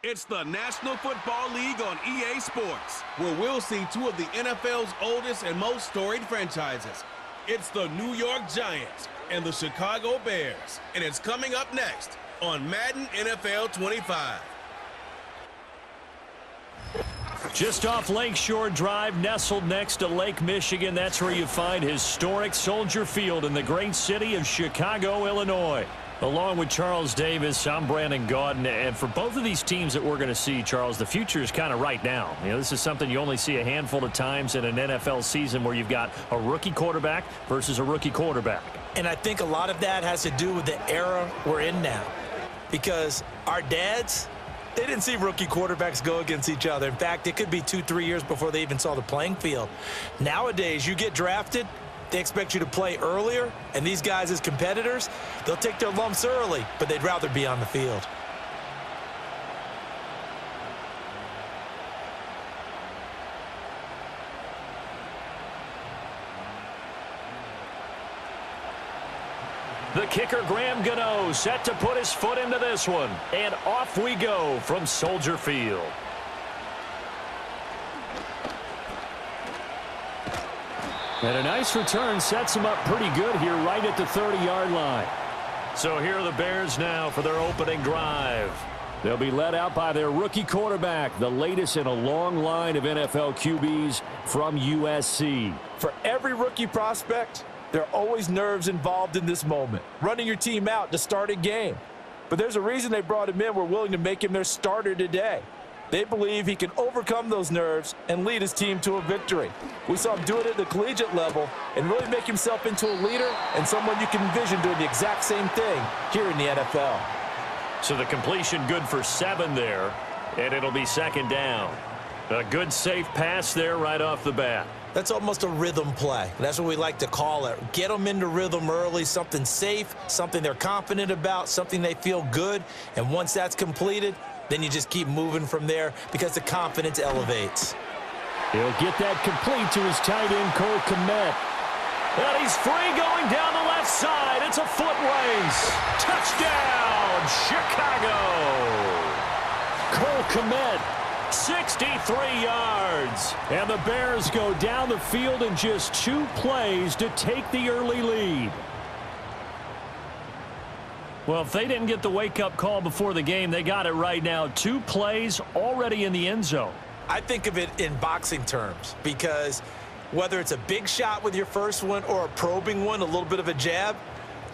It's the National Football League on EA Sports, where we'll see two of the NFL's oldest and most storied franchises. It's the New York Giants and the Chicago Bears, and it's coming up next on Madden NFL 25. Just off Lakeshore Drive, nestled next to Lake Michigan, that's where you find historic Soldier Field in the great city of Chicago, Illinois. Along with Charles Davis, I'm Brandon Gaudin, and for both of these teams that we're going to see, Charles, the future is kind of right now. You know, this is something you only see a handful of times in an NFL season where you've got a rookie quarterback versus a rookie quarterback. And I think a lot of that has to do with the era we're in now, because our dads, they didn't see rookie quarterbacks go against each other. In fact, it could be 2-3 years before they even saw the playing field. Nowadays, you get drafted, they expect you to play earlier, and these guys as competitors, they'll take their lumps early, but they'd rather be on the field. The kicker, Graham Gano, set to put his foot into this one. And off we go from Soldier Field. And a nice return sets him up pretty good here right at the 30-yard line. So here are the Bears now for their opening drive. They'll be led out by their rookie quarterback, the latest in a long line of NFL QBs from USC. For every rookie prospect, there are always nerves involved in this moment, running your team out to start a game. But there's a reason they brought him in. We're willing to make him their starter today. They believe he can overcome those nerves and lead his team to a victory. We saw him do it at the collegiate level and really make himself into a leader and someone you can envision doing the exact same thing here in the NFL. So the completion good for 7 there, and it'll be second down. A good safe pass there right off the bat. That's almost a rhythm play. That's what we like to call it. Get them into rhythm early, something safe, something they're confident about, something they feel good. And once that's completed, then you just keep moving from there because the confidence elevates. He'll get that complete to his tight end, Cole Kmet. And he's free going down the left side. It's a foot race. Touchdown, Chicago. Cole Kmet, 63 yards. And the Bears go down the field in just 2 plays to take the early lead. Well, if they didn't get the wake-up call before the game, they got it right now. 2 plays already in the end zone. I think of it in boxing terms because whether it's a big shot with your first one or a probing one, a little bit of a jab,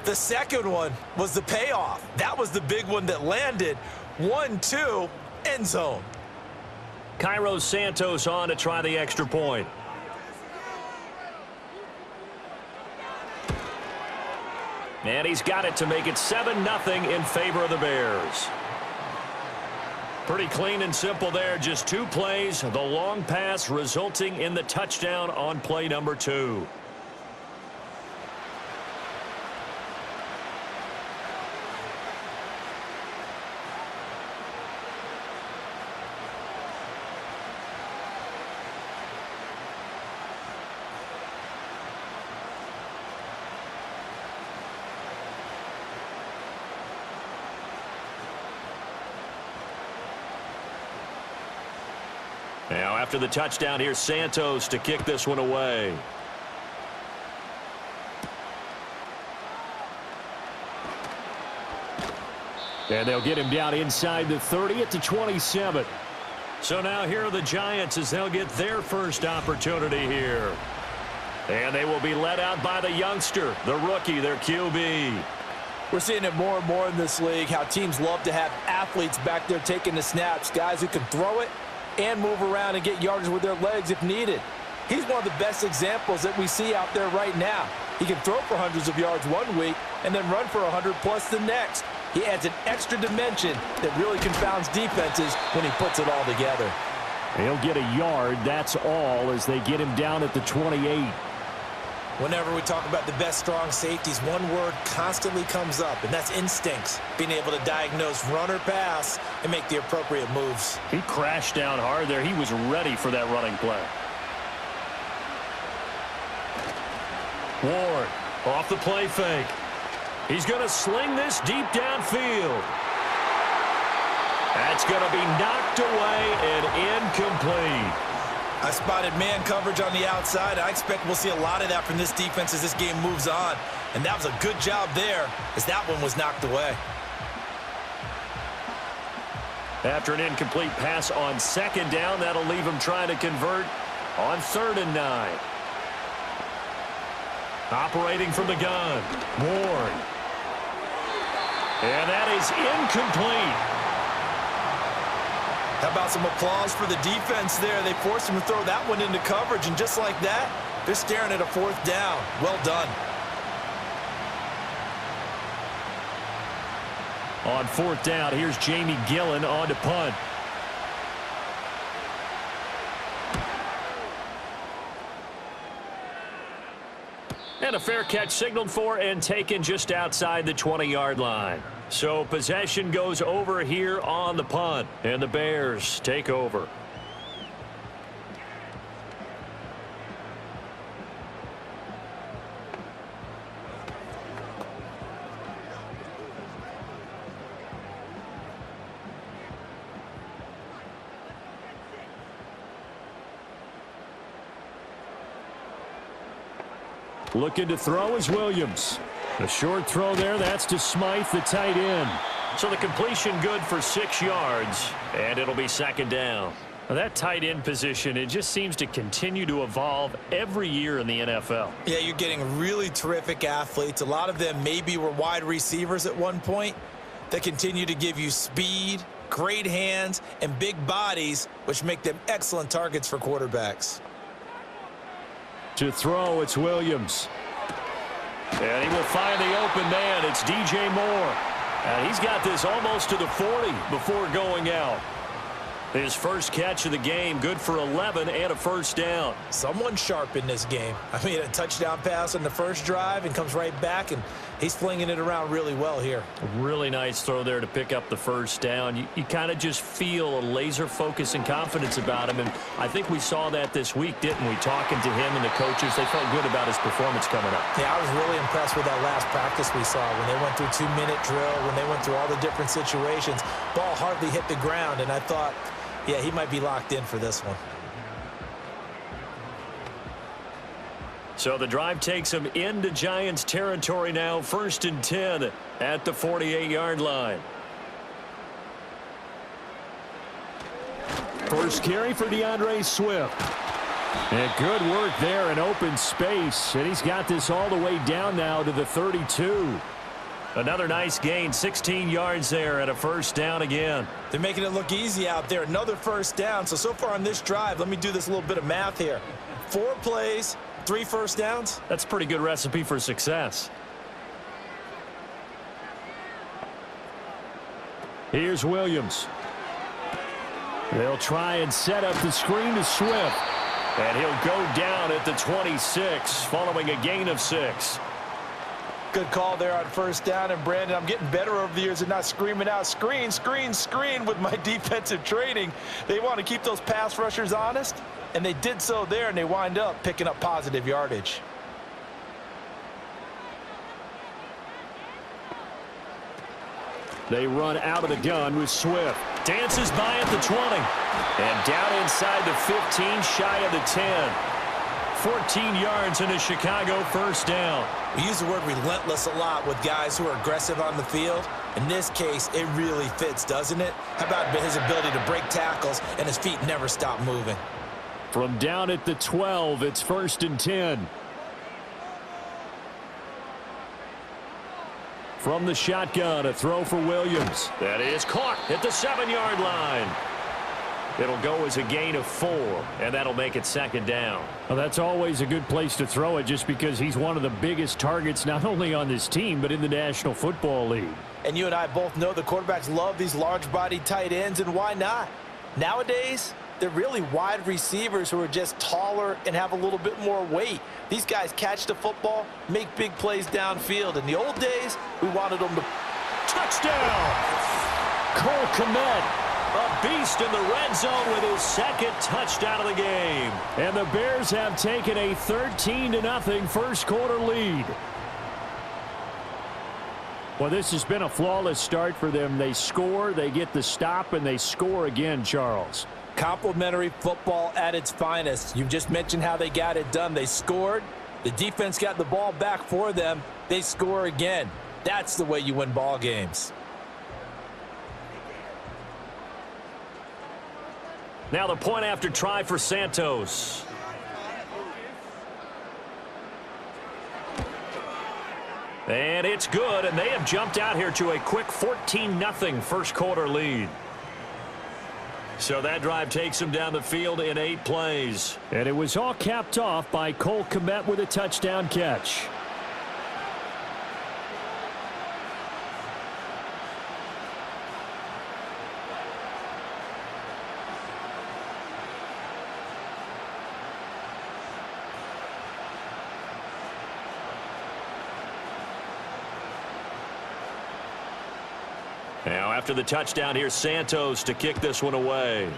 the second one was the payoff. That was the big one that landed. 1-2, end zone. Cairo Santos on to try the extra point. And he's got it to make it 7-0 in favor of the Bears. Pretty clean and simple there. Just 2 plays. The long pass resulting in the touchdown on play number 2. Now after the touchdown, here's Santos to kick this one away. And they'll get him down inside the 30 at the 27. So now here are the Giants as they'll get their first opportunity here. And they will be led out by the youngster, the rookie, their QB. We're seeing it more and more in this league, how teams love to have athletes back there taking the snaps, guys who can throw it and move around and get yardage with their legs if needed. He's one of the best examples that we see out there right now. He can throw for hundreds of yards one week and then run for 100+ the next. He adds an extra dimension that really confounds defenses when he puts it all together. He'll get a yard, that's all, as they get him down at the 28. Whenever we talk about the best strong safeties, one word constantly comes up, and that's instincts. Being able to diagnose run or pass and make the appropriate moves. He crashed down hard there. He was ready for that running play. Ward off the play fake. He's going to sling this deep downfield. That's going to be knocked away and incomplete. I spotted man coverage on the outside. I expect we'll see a lot of that from this defense as this game moves on. And that was a good job there as that one was knocked away. After an incomplete pass on second down, that'll leave him trying to convert on 3rd and 9. Operating from the gun, Ward. And that is incomplete. How about some applause for the defense there? They forced him to throw that one into coverage, and just like that, they're staring at a 4th down. Well done. On 4th down, here's Jamie Gillen on to punt. And a fair catch signaled for and taken just outside the 20-yard line. So possession goes over here on the punt, and the Bears take over. Looking to throw is Williams. A short throw there, that's to Smythe, the tight end. So the completion good for 6 yards, and it'll be 2nd down. Now that tight end position, it just seems to continue to evolve every year in the NFL. Yeah, you're getting really terrific athletes. A lot of them maybe were wide receivers at one point. They continue to give you speed, great hands, and big bodies, which make them excellent targets for quarterbacks. To throw, it's Williams. And he will find the open man. It's DJ Moore. And he's got this almost to the 40 before going out. His first catch of the game, good for 11 and a 1st down. Someone sharp in this game. I mean, a touchdown pass on the first drive and comes right back, and he's flinging it around really well here. A really nice throw there to pick up the 1st down. You kind of just feel a laser focus and confidence about him, and I think we saw that this week, didn't we? Talking to him and the coaches, they felt good about his performance coming up. Yeah, I was really impressed with that last practice we saw when they went through 2-minute drill, when they went through all the different situations. Ball hardly hit the ground, and I thought, yeah, he might be locked in for this one. So the drive takes him into Giants territory now, 1st and 10 at the 48-yard line. First carry for DeAndre Swift. And good work there in open space. And he's got this all the way down now to the 32. Another nice gain, 16 yards there and a 1st down again. They're making it look easy out there. Another 1st down. So far on this drive, let me do this little bit of math here. 4 plays, 3 1st downs. That's a pretty good recipe for success. Here's Williams. They'll try and set up the screen to Swift. And he'll go down at the 26 following a gain of 6. Good call there on 1st down. And, Brandon, I'm getting better over the years and not screaming out, screen, screen, screen with my defensive training. They want to keep those pass rushers honest, and they did so there, and they wind up picking up positive yardage. They run out of the gun with Swift. Dances by at the 20. And down inside the 15, shy of the 10. 14 yards and a Chicago 1st down. We use the word relentless a lot with guys who are aggressive on the field. In this case, it really fits, doesn't it? How about his ability to break tackles and his feet never stop moving? From down at the 12, it's 1st and 10. From the shotgun, a throw for Williams. That is caught at the 7-yard line. It'll go as a gain of 4, and that'll make it 2nd down. Well, that's always a good place to throw it just because he's one of the biggest targets not only on this team but in the National Football League. And you and I both know the quarterbacks love these large-bodied tight ends, and why not? Nowadays, they're really wide receivers who are just taller and have a little bit more weight. These guys catch the football, make big plays downfield. In the old days, we wanted them to... Touchdown! Cole Kmet. A beast in the red zone with his 2nd touchdown of the game. And the Bears have taken a 13-0 first quarter lead. Well, this has been a flawless start for them. They score, they get the stop, and they score again, Charles. Complimentary football at its finest. You just mentioned how they got it done. They scored. The defense got the ball back for them. They score again. That's the way you win ball games. Now the point after try for Santos. And it's good, and they have jumped out here to a quick 14-0 first quarter lead. So that drive takes them down the field in 8 plays. And it was all capped off by Cole Kmet with a touchdown catch. Now after the touchdown, here's Santos to kick this one away.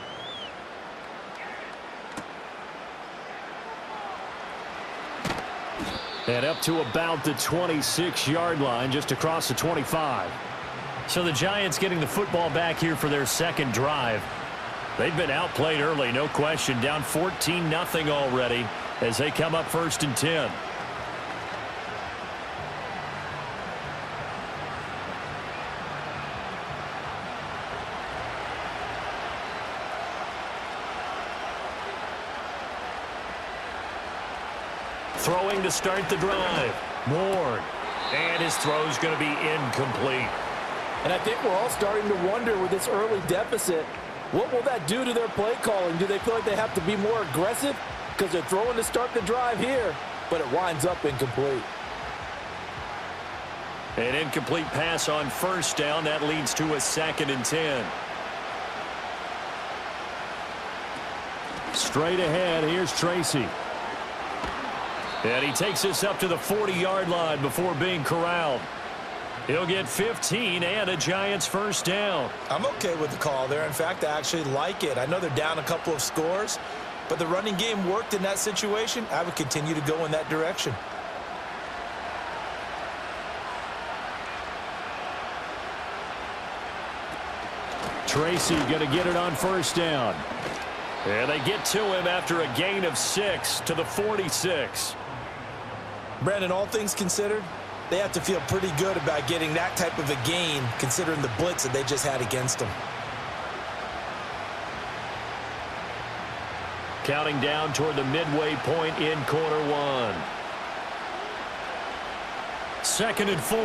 And up to about the 26-yard line, just across the 25. So the Giants getting the football back here for their second drive. They've been outplayed early, no question. Down 14-0 already as they come up 1st and 10. Throwing to start the drive. Moore. And his throw's going to be incomplete. And I think we're all starting to wonder with this early deficit, what will that do to their play calling? Do they feel like they have to be more aggressive? Because they're throwing to start the drive here, but it winds up incomplete. An incomplete pass on 1st down. That leads to a 2nd and 10. Straight ahead, here's Tracy. And he takes this up to the 40-yard line before being corralled. He'll get 15 and a Giants 1st down. I'm okay with the call there. In fact, I actually like it. I know they're down a couple of scores, but the running game worked in that situation. I would continue to go in that direction. Tracy going to get it on 1st down. And they get to him after a gain of 6 to the 46. Brandon, all things considered, they have to feel pretty good about getting that type of a gain considering the blitz that they just had against them. Counting down toward the midway point in quarter 1. 2nd and 4.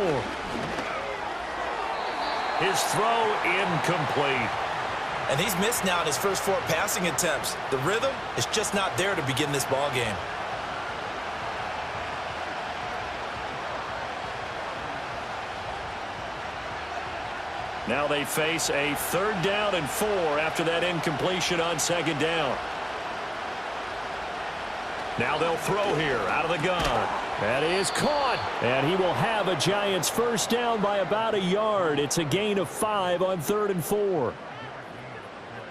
His throw incomplete. And he's missed now in his first 4 passing attempts. The rhythm is just not there to begin this ball game. Now they face a 3rd down and 4 after that incompletion on 2nd down. Now they'll throw here out of the gun. That is caught. And he will have a Giants 1st down by about a yard. It's a gain of 5 on 3rd and 4.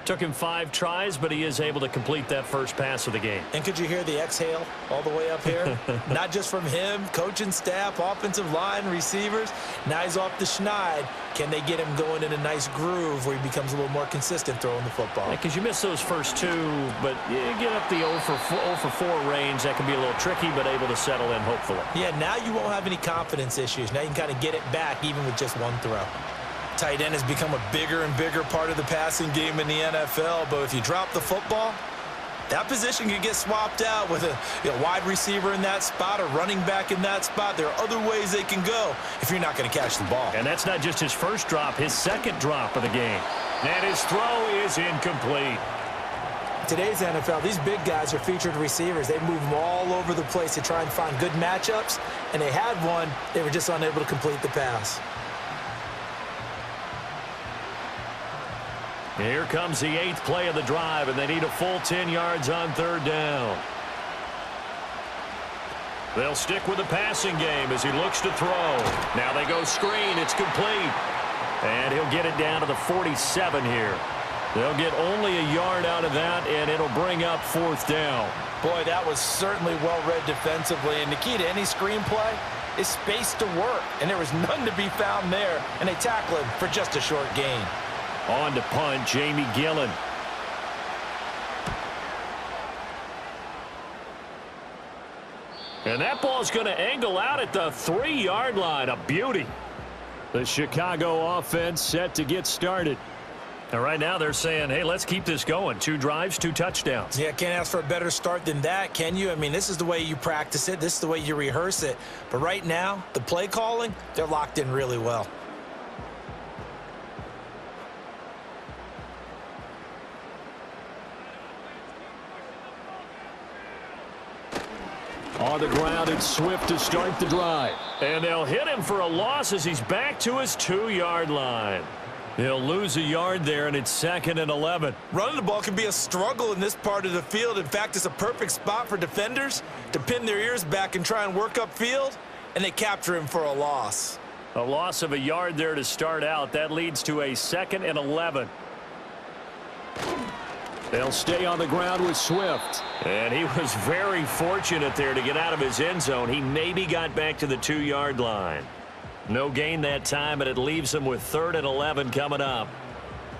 Took him 5 tries, but he is able to complete that first pass of the game. And could you hear the exhale all the way up here? Not just from him, coaching staff, offensive line, receivers. Now he's off the schneid. Can they get him going in a nice groove where he becomes a little more consistent throwing the football? Because you miss those first 2, but you get up the 0 for 4 range. That can be a little tricky, but able to settle in, hopefully. Yeah, now you won't have any confidence issues. Now you can kind of get it back even with just 1 throw. Tight end has become a bigger and bigger part of the passing game in the NFL, but if you drop the football, that position can get swapped out with a wide receiver in that spot, a running back in that spot. There are other ways they can go if you're not going to catch the ball. And that's not just his first drop, his 2nd drop of the game. And his throw is incomplete. Today's NFL, these big guys are featured receivers. They move them all over the place to try and find good matchups, and they had one. They were just unable to complete the pass. Here comes the 8th play of the drive, and they need a full 10 yards on 3rd down. They'll stick with the passing game as he looks to throw. Now they go screen. It's complete. And he'll get it down to the 47 here. They'll get only a yard out of that, and it'll bring up 4th down. Boy, that was certainly well read defensively. And the key to any screen play, is space to work, and there was none to be found there, and they tackle him for just a short gain. On to punt, Jamie Gillen. And that ball's going to angle out at the 3-yard line. A beauty. The Chicago offense set to get started. And right now they're saying, hey, let's keep this going. 2 drives, 2 touchdowns. Yeah, can't ask for a better start than that, can you? I mean, this is the way you practice it. This is the way you rehearse it. But right now, the play calling, they're locked in really well. On the ground, it's Swift to start the drive. And they'll hit him for a loss as he's back to his 2-yard line. He'll lose a yard there, and it's 2nd and 11. Running the ball can be a struggle in this part of the field. In fact, it's a perfect spot for defenders to pin their ears back and try and work upfield, and they capture him for a loss. A loss of a yard there to start out. That leads to a 2nd and 11. They'll stay on the ground with Swift. And he was very fortunate there to get out of his end zone. He maybe got back to the 2-yard line. No gain that time, and it leaves him with 3rd and 11 coming up.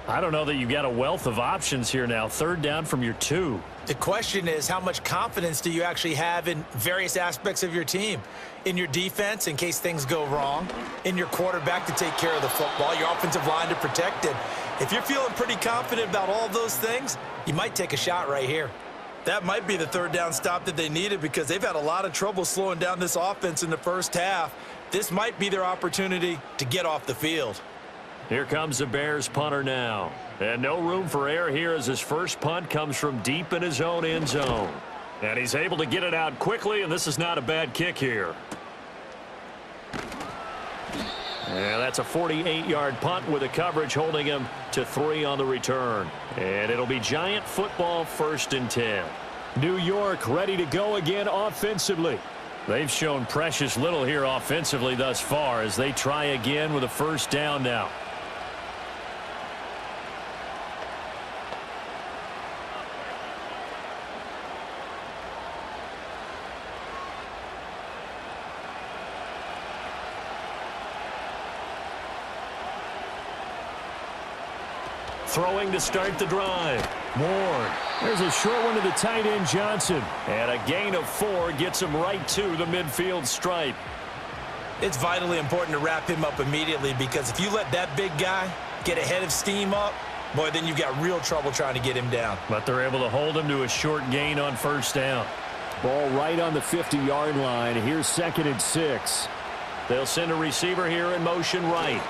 I don't know that you've got a wealth of options here now. 3rd down from your 2. The question is, how much confidence do you actually have in various aspects of your team? In your defense, in case things go wrong. In your quarterback to take care of the football. Your offensive line to protect it. If you're feeling pretty confident about all those things, you might take a shot right here. That might be the 3rd down stop that they needed because they've had a lot of trouble slowing down this offense in the first half. This might be their opportunity to get off the field. Here comes the Bears punter now. And no room for error here as his first punt comes from deep in his own end zone. And he's able to get it out quickly, and this is not a bad kick here. And that's a 48-yard punt with a coverage holding him to 3 on the return. And it'll be Giant football 1st and 10. New York ready to go again offensively. They've shown precious little here offensively thus far as they try again with a 1st down now. Throwing to start the drive. Ward. There's a short one to the tight end, Johnson. And a gain of 4 gets him right to the midfield stripe. It's vitally important to wrap him up immediately because if you let that big guy get ahead of steam up, boy, then you've got real trouble trying to get him down. But they're able to hold him to a short gain on 1st down. Ball right on the 50-yard line. Here's 2nd and 6. They'll send a receiver here in motion right.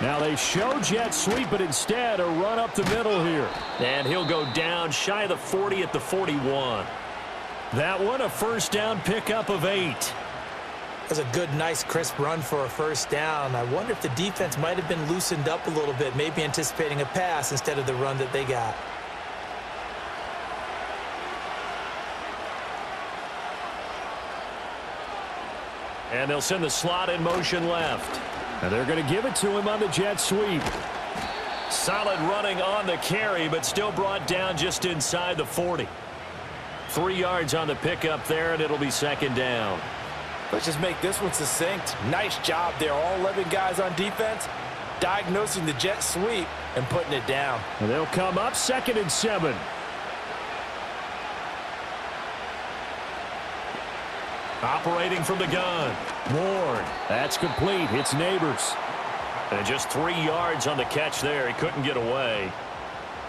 Now they show jet sweep, but instead a run up the middle here. And he'll go down shy of the 40 at the 41. That one a 1st down pickup of 8. That's a good, nice, crisp run for a 1st down. I wonder if the defense might have been loosened up a little bit, maybe anticipating a pass instead of the run that they got. And they'll send the slot in motion left. And they're going to give it to him on the jet sweep. Solid running on the carry, but still brought down just inside the 40. 3 yards on the pickup there, and it'll be 2nd down. Let's just make this one succinct. Nice job there. All 11 guys on defense diagnosing the jet sweep and putting it down. And they'll come up 2nd and 7. Operating from the gun. Ward. That's complete. It's Neighbors. And just 3 yards on the catch there. He couldn't get away.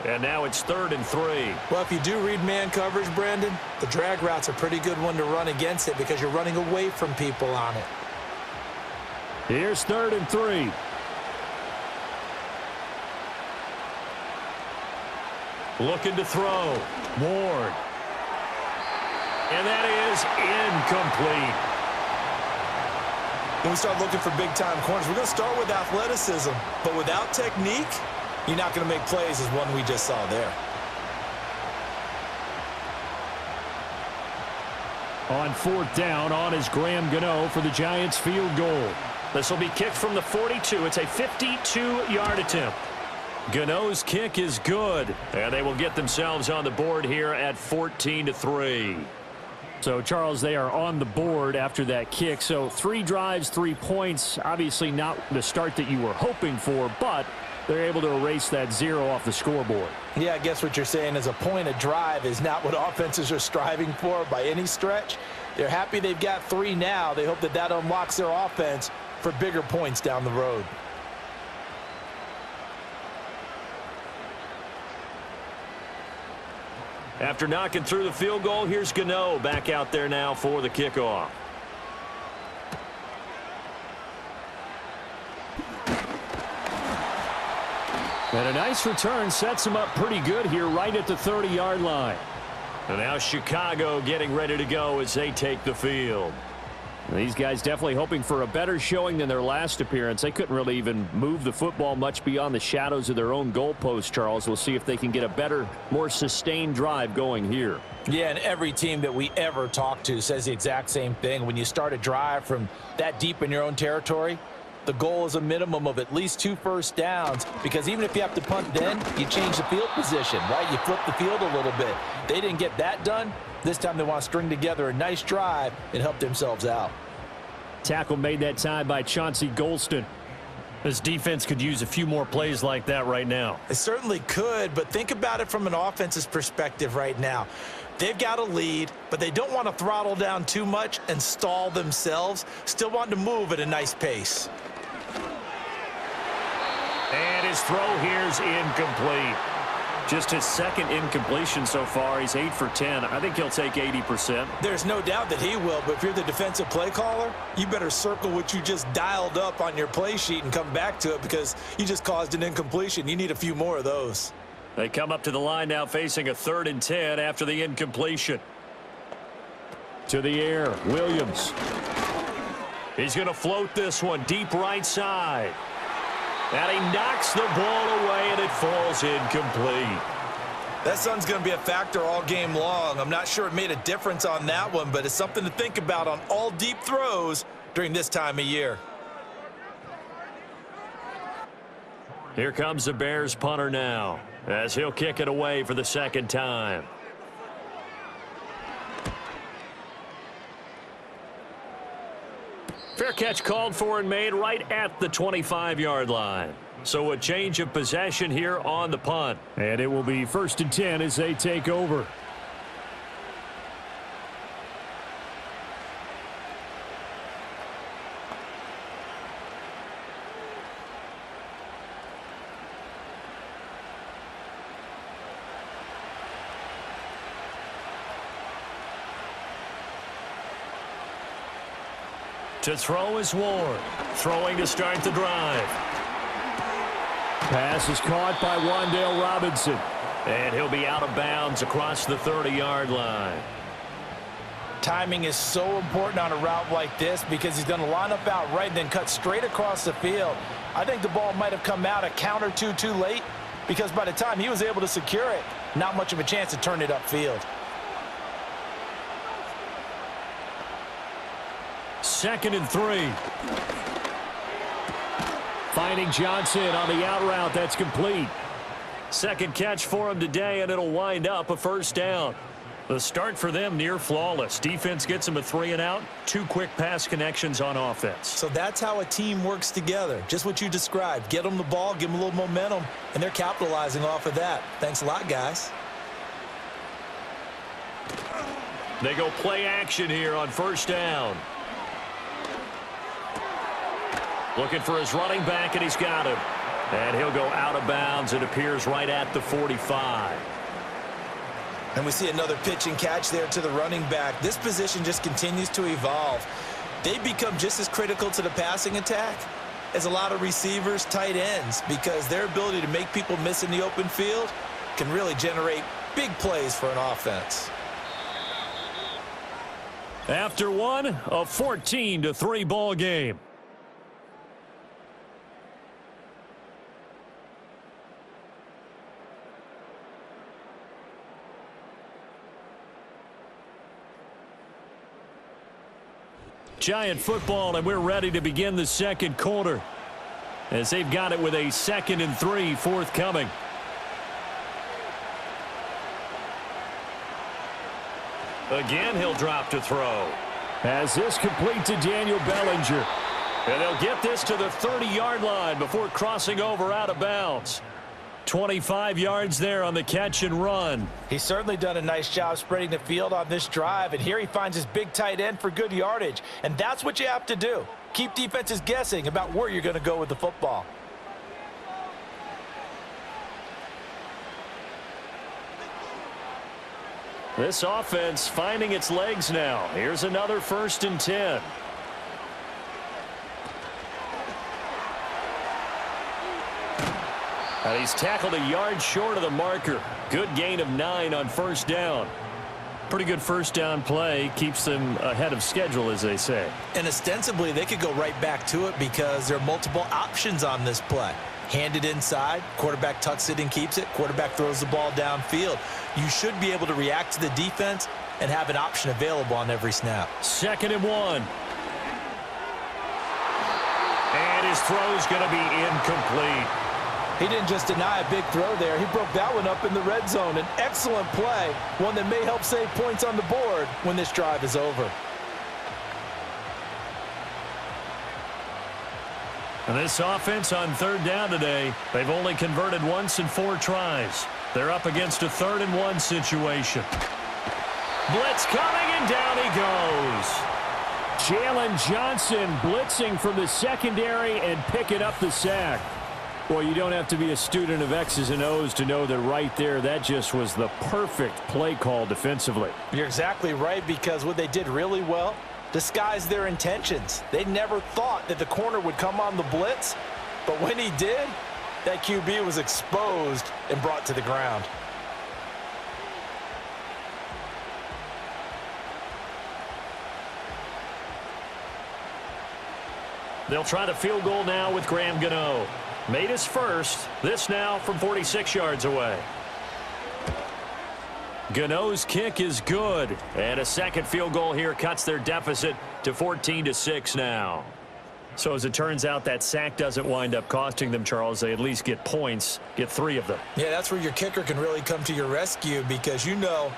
And now it's 3rd and 3. Well, if you do read man coverage, Brandon, the drag route's a pretty good one to run against it because you're running away from people on it. Here's 3rd and 3. Looking to throw. Ward. And that is incomplete. When we start looking for big-time corners, we're going to start with athleticism. But without technique, you're not going to make plays as one we just saw there. On 4th down, on is Graham Gano for the Giants field goal. This will be kicked from the 42. It's a 52-yard attempt. Gano's kick is good, and they will get themselves on the board here at 14-3. So, Charles, they are on the board after that kick. So 3 drives, 3 points. Obviously not the start that you were hoping for, but they're able to erase that 0 off the scoreboard. Yeah, I guess what you're saying is a point a drive is not what offenses are striving for by any stretch. They're happy they've got 3 now. They hope that that unlocks their offense for bigger points down the road. After knocking through the field goal, here's Gano back out there now for the kickoff. And a nice return sets him up pretty good here right at the 30-yard line. And now Chicago getting ready to go as they take the field. These guys definitely hoping for a better showing than their last appearance. They couldn't really even move the football much beyond the shadows of their own goalpost, Charles. We'll see if they can get a better, more sustained drive going here. Yeah, and every team that we ever talk to says the exact same thing. When you start a drive from that deep in your own territory, the goal is a minimum of at least 2 first downs, because even if you have to punt then, you change the field position, right? You flip the field a little bit. They didn't get that done. This time they want to string together a nice drive and help themselves out. Tackle made that time by Chauncey Golston. This defense could use a few more plays like that right now. They certainly could, but think about it from an offense's perspective right now. They've got a lead, but they don't want to throttle down too much and stall themselves. Still want to move at a nice pace. And his throw here's incomplete. Just his second incompletion so far. He's 8 for 10. I think he'll take 80%. There's no doubt that he will, but if you're the defensive play caller, you better circle what you just dialed up on your play sheet and come back to it, because you just caused an incompletion. You need a few more of those. They come up to the line now facing a 3rd and 10 after the incompletion. To the air, Williams. He's going to float this one deep right side. And he knocks the ball away, and it falls incomplete. That sun's going to be a factor all game long. I'm not sure it made a difference on that one, but it's something to think about on all deep throws during this time of year. Here comes the Bears punter now, as he'll kick it away for the 2nd time. Fair catch called for and made right at the 25-yard line. So a change of possession here on the punt. And it will be 1st and 10 as they take over. To throw is Ward. Throwing to start the drive. Pass is caught by Wan'Dale Robinson. And he'll be out of bounds across the 30-yard line. Timing is so important on a route like this, because he's going to line up out right and then cut straight across the field. I think the ball might have come out a count or two too late, because by the time he was able to secure it, not much of a chance to turn it upfield. 2nd and 3. Finding Johnson on the out route. That's complete. 2nd catch for him today, and it'll wind up a 1st down. The start for them near flawless. Defense gets them a 3 and out. 2 quick pass connections on offense. So that's how a team works together. Just what you described. Get them the ball, give them a little momentum, and they're capitalizing off of that. Thanks a lot, guys. They go play action here on 1st down. Looking for his running back, and he's got him. And he'll go out of bounds. It appears right at the 45. And we see another pitch and catch there to the running back. This position just continues to evolve. They become just as critical to the passing attack as a lot of receivers, tight ends, because their ability to make people miss in the open field can really generate big plays for an offense. After one, a 14-3 ball game. Giant football, and we're ready to begin the 2nd quarter, as they've got it with a 2nd and 3 forthcoming. Again, he'll drop to throw. As this complete to Daniel Bellinger. And they'll get this to the 30-yard line before crossing over out of bounds. 25 yards there on the catch and run. He's certainly done a nice job spreading the field on this drive, and here he finds his big tight end for good yardage. And that's what you have to do. Keep defenses guessing about where you're going to go with the football. This offense finding its legs now. Here's another 1st and 10. And he's tackled a yard short of the marker. Good gain of 9 on 1st down. Pretty good 1st down play. Keeps them ahead of schedule, as they say. And ostensibly, they could go right back to it because there are multiple options on this play. Hand it inside, quarterback tucks it and keeps it, quarterback throws the ball downfield. You should be able to react to the defense and have an option available on every snap. 2nd and 1. And his throw's going to be incomplete. He didn't just deny a big throw there. He broke that one up in the red zone. An excellent play, one that may help save points on the board when this drive is over. And this offense on 3rd down today, they've only converted once in 4 tries. They're up against a 3rd and 1 situation. Blitz coming, and down he goes. Jalen Johnson blitzing from the secondary and picking up the sack. Well, you don't have to be a student of X's and O's to know that right there, that just was the perfect play call defensively. You're exactly right, because what they did really well, disguised their intentions. They never thought that the corner would come on the blitz, but when he did, that QB was exposed and brought to the ground. They'll try the field goal now with Graham Gano. Made his first. This now from 46 yards away. Gano's kick is good. And a second field goal here cuts their deficit to 14-6 now. So as it turns out, that sack doesn't wind up costing them, Charles. They at least get points, get 3 of them. Yeah, that's where your kicker can really come to your rescue, because you know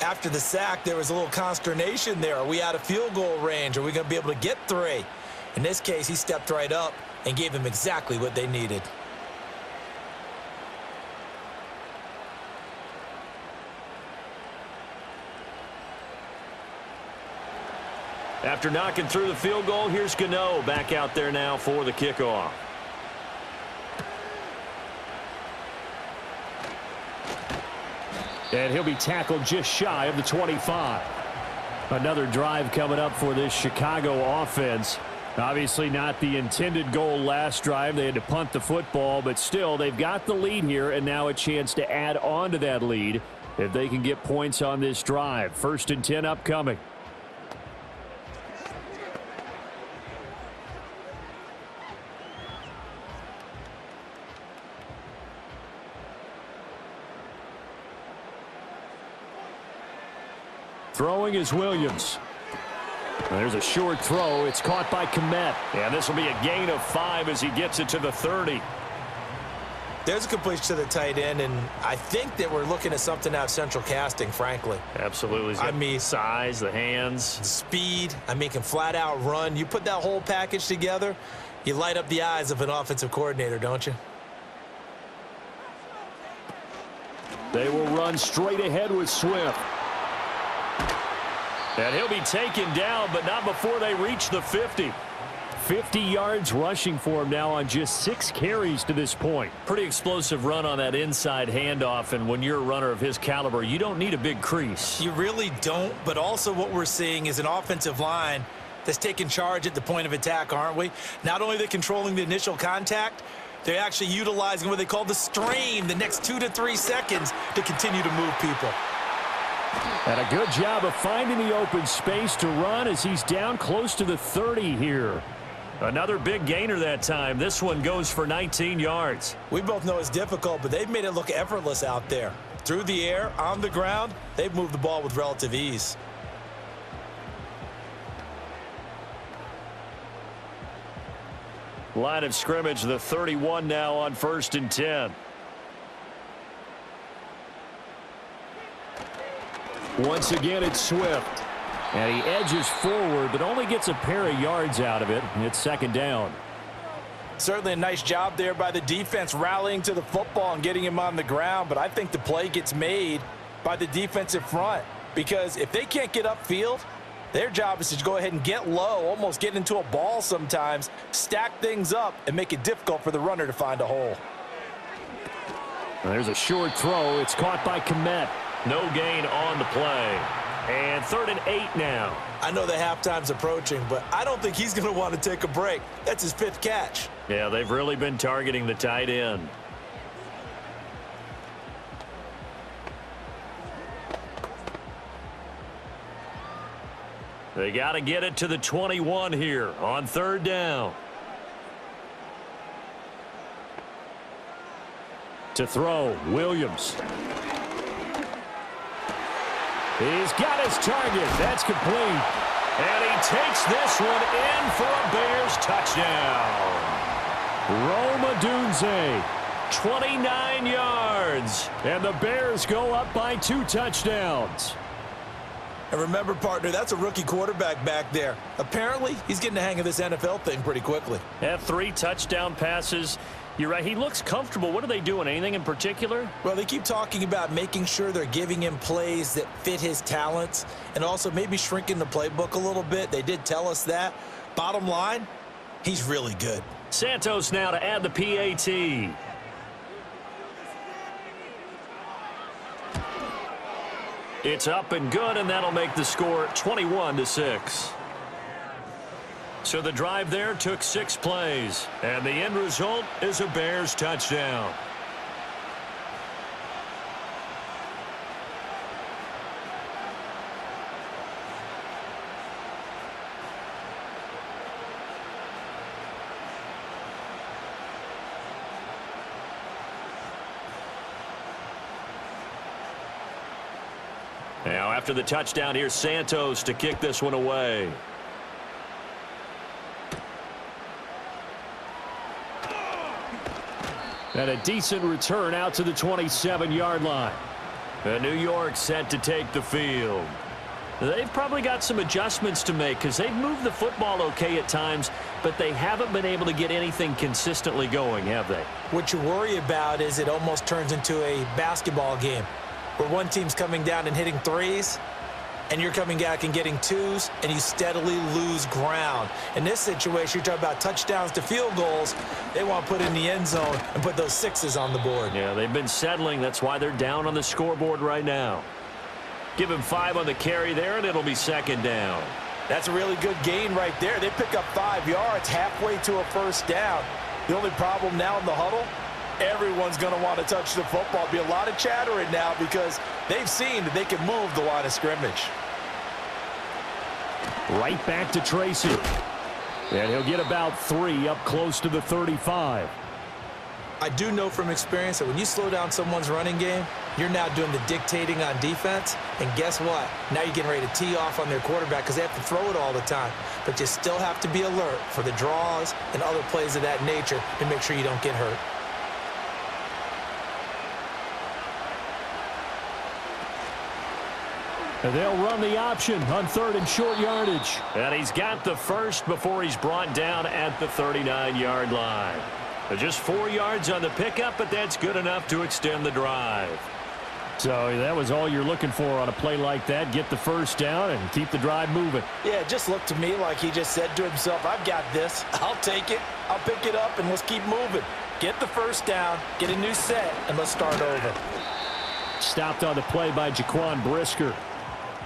after the sack there was a little consternation there. Are we out of field goal range? Are we going to be able to get 3? In this case, he stepped right up and gave them exactly what they needed. After knocking through the field goal, here's Gano back out there now for the kickoff. And he'll be tackled just shy of the 25. Another drive coming up for this Chicago offense. Obviously not the intended goal last drive. They had to punt the football, but still they've got the lead here, and now a chance to add on to that lead if they can get points on this drive. 1st and 10 upcoming. Throwing is Williams. There's a short throw. It's caught by Kmet. And this will be a gain of 5 as he gets it to the 30. There's a completion to the tight end, and I think that we're looking at something out of central casting, frankly. Absolutely. I mean, size, the hands. Speed. I mean, can flat out run. You put that whole package together, you light up the eyes of an offensive coordinator, don't you? They will run straight ahead with Swift. And he'll be taken down, but not before they reach the 50. 50 yards rushing for him now on just 6 carries to this point. Pretty explosive run on that inside handoff, and when you're a runner of his caliber, you don't need a big crease. You really don't, but also what we're seeing is an offensive line that's taking charge at the point of attack, aren't we? Not only are they controlling the initial contact, they're actually utilizing what they call the strain, the next 2 to 3 seconds, to continue to move people. And a good job of finding the open space to run as he's down close to the 30 here. Another big gainer that time. This one goes for 19 yards. We both know it's difficult, but they've made it look effortless out there. Through the air, on the ground, they've moved the ball with relative ease. Line of scrimmage, the 31 now on 1st and 10. Once again, it's Swift. And he edges forward, but only gets a pair of yards out of it. It's second down. Certainly a nice job there by the defense rallying to the football and getting him on the ground. But I think the play gets made by the defensive front, because if they can't get upfield, their job is to go ahead and get low, almost get into a ball sometimes, stack things up, and make it difficult for the runner to find a hole. There's a short throw. It's caught by Kmet. No gain on the play. And 3rd and 8 now. I know the halftime's approaching, but I don't think he's going to want to take a break. That's his 5th catch. Yeah, they've really been targeting the tight end. They got to get it to the 21 here on 3rd down. To throw, Williams. He's got his target. That's complete. And he takes this one in for a Bears touchdown. Rome Odunze, 29 yards. And the Bears go up by 2 touchdowns. And remember, partner, that's a rookie quarterback back there. Apparently, he's getting the hang of this NFL thing pretty quickly. Had 3 touchdown passes. You're right, he looks comfortable. What are they doing? Anything in particular? Well, they keep talking about making sure they're giving him plays that fit his talents and also maybe shrinking the playbook a little bit. They did tell us that. Bottom line, he's really good. Santos now to add the PAT. It's up and good, and that'll make the score 21-6. So the drive there took 6 plays, and the end result is a Bears touchdown. Now after the touchdown, here's Santos to kick this one away. And a decent return out to the 27-yard line. And New York set to take the field. They've probably got some adjustments to make because they've moved the football okay at times, but they haven't been able to get anything consistently going, have they? What you worry about is it almost turns into a basketball game where one team's coming down and hitting threes, and you're coming back and getting twos, and you steadily lose ground. In this situation, you're talking about touchdowns to field goals. They want to put in the end zone and put those sixes on the board. Yeah, they've been settling. That's why they're down on the scoreboard right now. Give him 5 on the carry there, and it'll be second down. That's a really good gain right there. They pick up 5 yards halfway to a first down. The only problem now in the huddle, everyone's going to want to touch the football. Be a lot of chattering now because they've seen that they can move the line of scrimmage. Right back to Tracy. And he'll get about 3 up close to the 35. I do know from experience that when you slow down someone's running game, you're now doing the dictating on defense. And guess what? Now you're getting ready to tee off on their quarterback because they have to throw it all the time. But you still have to be alert for the draws and other plays of that nature to make sure you don't get hurt. And they'll run the option on 3rd and short yardage. And he's got the first before he's brought down at the 39-yard line. Just 4 yards on the pickup, but that's good enough to extend the drive. So that was all you're looking for on a play like that. Get the first down and keep the drive moving. Yeah, it just looked to me like he just said to himself, I've got this. I'll take it. I'll pick it up, and let's keep moving. Get the first down, get a new set, and let's start over. Stopped on the play by Jaquan Brisker.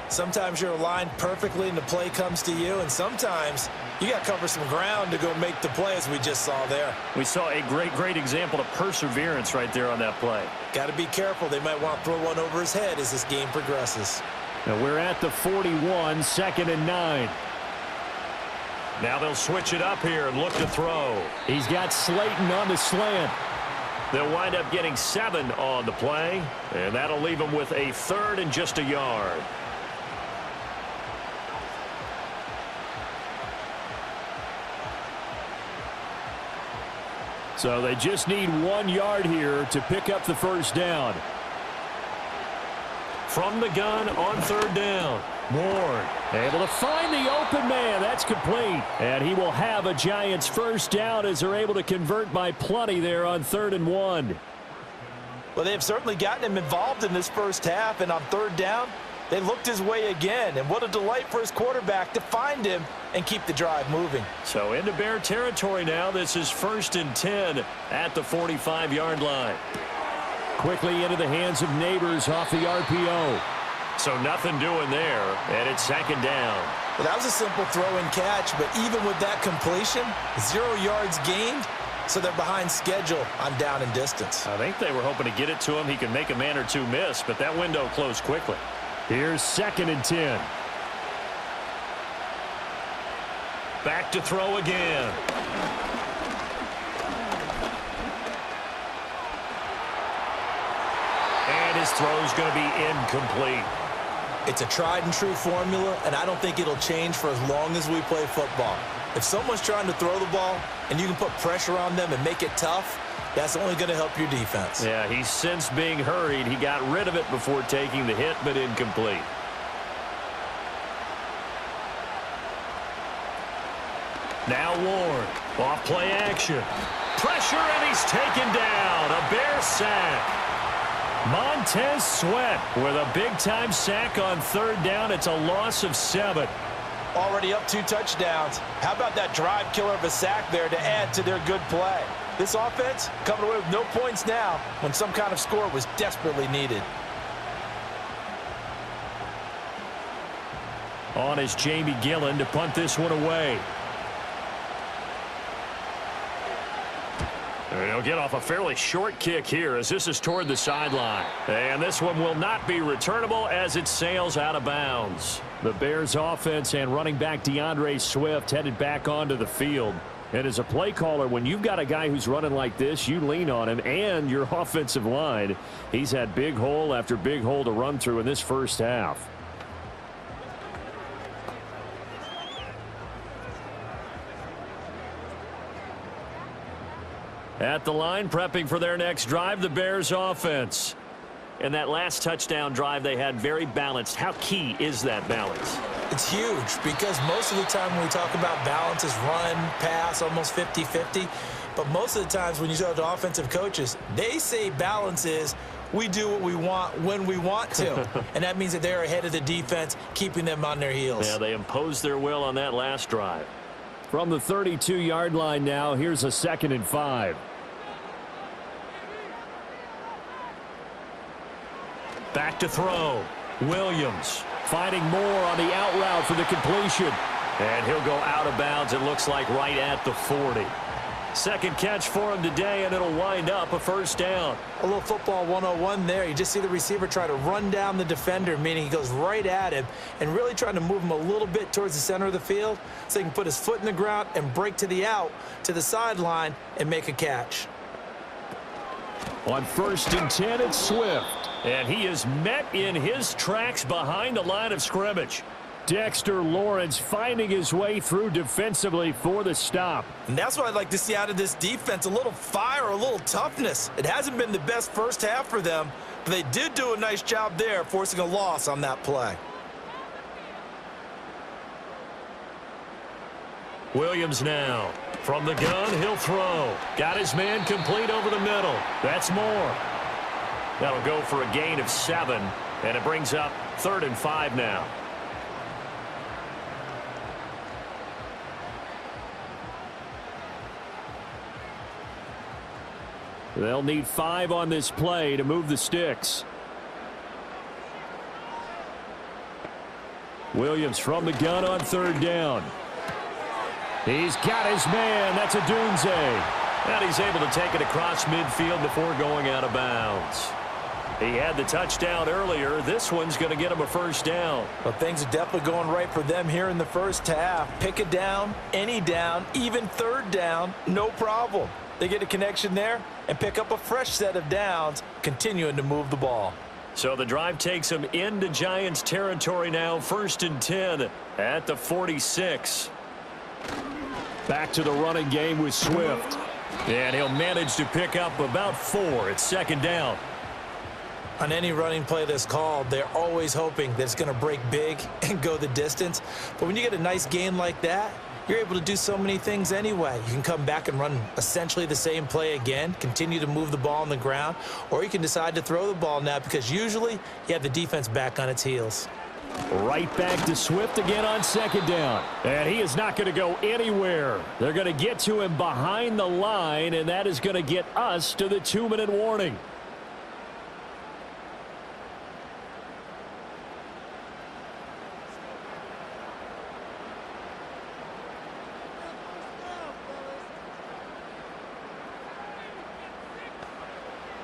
Sometimes you're aligned perfectly and the play comes to you, and sometimes you got to cover some ground to go make the play, as we just saw there. We saw a great example of perseverance right there on that play. Got to be careful. They might want to throw one over his head as this game progresses. Now we're at the 41, 2nd and 9. Now they'll switch it up here and look to throw. He's got Slayton on the slant. They'll wind up getting 7 on the play, and that'll leave them with a 3rd and just a yard. So they just need 1 yard here to pick up the first down. from the gun on third down. Ward able to find the open man. That's complete. And he will have a Giants first down as they're able to convert by plenty there on 3rd and 1. Well, they've certainly gotten him involved in this first half, and on third down, they looked his way again. And what a delight for his quarterback to find him and keep the drive moving. So into Bear territory now. This is 1st and 10 at the 45-yard line. Quickly into the hands of Neighbors off the RPO. So nothing doing there, and it's 2nd down. Well, that was a simple throw and catch, but even with that completion, 0 yards gained, so they're behind schedule on down and distance. I think they were hoping to get it to him. He could make a man or two miss, but that window closed quickly. Here's 2nd and 10. Back to throw again. And his throw's going to be incomplete. It's a tried and true formula, and I don't think it'll change for as long as we play football. If someone's trying to throw the ball and you can put pressure on them and make it tough, that's only going to help your defense. Yeah, he's since being hurried. He got rid of it before taking the hit, but incomplete. Now Ward, off play action. Pressure, and he's taken down. A Bear sack. Montez Sweat with a big-time sack on 3rd down. It's a loss of 7. Already up 2 touchdowns. How about that drive killer of a sack there to add to their good play? This offense coming away with no points now when some kind of score was desperately needed. On is Jamie Gillen to punt this one away. He'll get off a fairly short kick here as this is toward the sideline. And this one will not be returnable as it sails out of bounds. The Bears offense and running back DeAndre Swift headed back onto the field. And as a play caller, when you've got a guy who's running like this, you lean on him and your offensive line. He's had big hole after big hole to run through in this first half. At the line, prepping for their next drive, the Bears offense. And that last touchdown drive they had very balanced. How key is that balance? It's huge because most of the time when we talk about balance is run, pass, almost 50-50. But most of the times when you talk to offensive coaches, they say balance is we do what we want when we want to. And that means that they're ahead of the defense, keeping them on their heels. Yeah, they imposed their will on that last drive. From the 32-yard line now, here's a 2nd and 5. Back to throw. Williams finding Moore on the out route for the completion. And he'll go out of bounds, it looks like, right at the 40. Second catch for him today, and it'll wind up a first down. A little football 101 there. You just see the receiver try to run down the defender, meaning he goes right at him and really trying to move him a little bit towards the center of the field so he can put his foot in the ground and break to the out, to the sideline, and make a catch. On 1st and 10, it's Swift. And he is met in his tracks behind the line of scrimmage. Dexter Lawrence finding his way through defensively for the stop. And that's what I'd like to see out of this defense, a little fire, a little toughness. It hasn't been the best first half for them, but they did do a nice job there, forcing a loss on that play. Williams now. From the gun, he'll throw. Got his man complete over the middle. That's Moore. That'll go for a gain of 7, and it brings up 3rd and 5 now. They'll need 5 on this play to move the sticks. Williams from the gun on 3rd down. He's got his man. That's a Dunze. And he's able to take it across midfield before going out of bounds. He had the touchdown earlier. This one's going to get him a first down. Well, things are definitely going right for them here in the first half. Pick it down, any down, even 3rd down, no problem. They get a connection there and pick up a fresh set of downs, continuing to move the ball. So the drive takes him into Giants territory now. 1st and 10 at the 46. Back to the running game with Swift. And he'll manage to pick up about 4. It's 2nd down. On any running play that's called, they're always hoping that it's going to break big and go the distance. But when you get a nice gain like that, you're able to do so many things anyway. You can come back and run essentially the same play again, continue to move the ball on the ground, or you can decide to throw the ball now because usually you have the defense back on its heels. Right back to Swift again on second down. And he is not going to go anywhere. They're going to get to him behind the line, and that is going to get us to the 2-minute warning.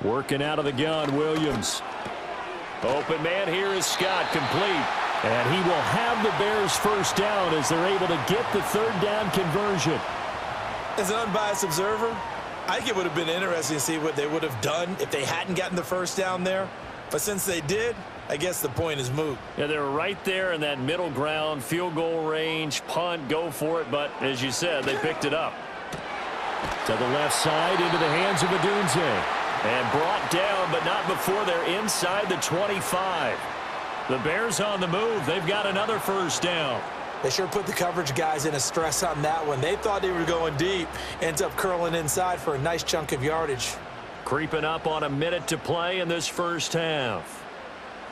Working out of the gun, Williams. Open man here is Scott, complete. And he will have the Bears first down as they're able to get the third down conversion. As an unbiased observer, I think it would have been interesting to see what they would have done if they hadn't gotten the first down there. But since they did, I guess the point is moot. Yeah, they're right there in that middle ground, field goal range, punt, go for it. But as you said, they picked it up. To the left side, into the hands of Adunze. And brought down, but not before they're inside the 25. The Bears on the move. They've got another first down. They sure put the coverage guys in a stress on that one. They thought they were going deep. Ends up curling inside for a nice chunk of yardage. Creeping up on a minute to play in this first half.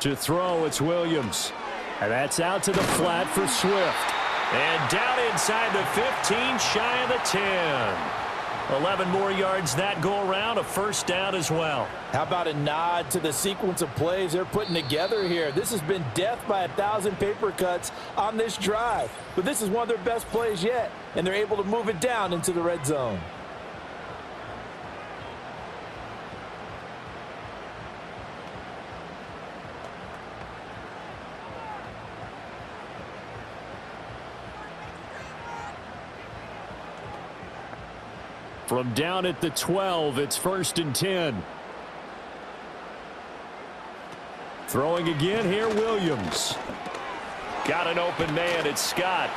To throw, it's Williams. And that's out to the flat for Swift. And down inside the 15, shy of the 10. 11 more yards that go around, a first down as well. How about a nod to the sequence of plays they're putting together here? This has been death by 1,000 paper cuts on this drive. But this is one of their best plays yet, and they're able to move it down into the red zone. From down at the 12, it's 1st and 10. Throwing again here, Williams. Got an open man, it's Scott.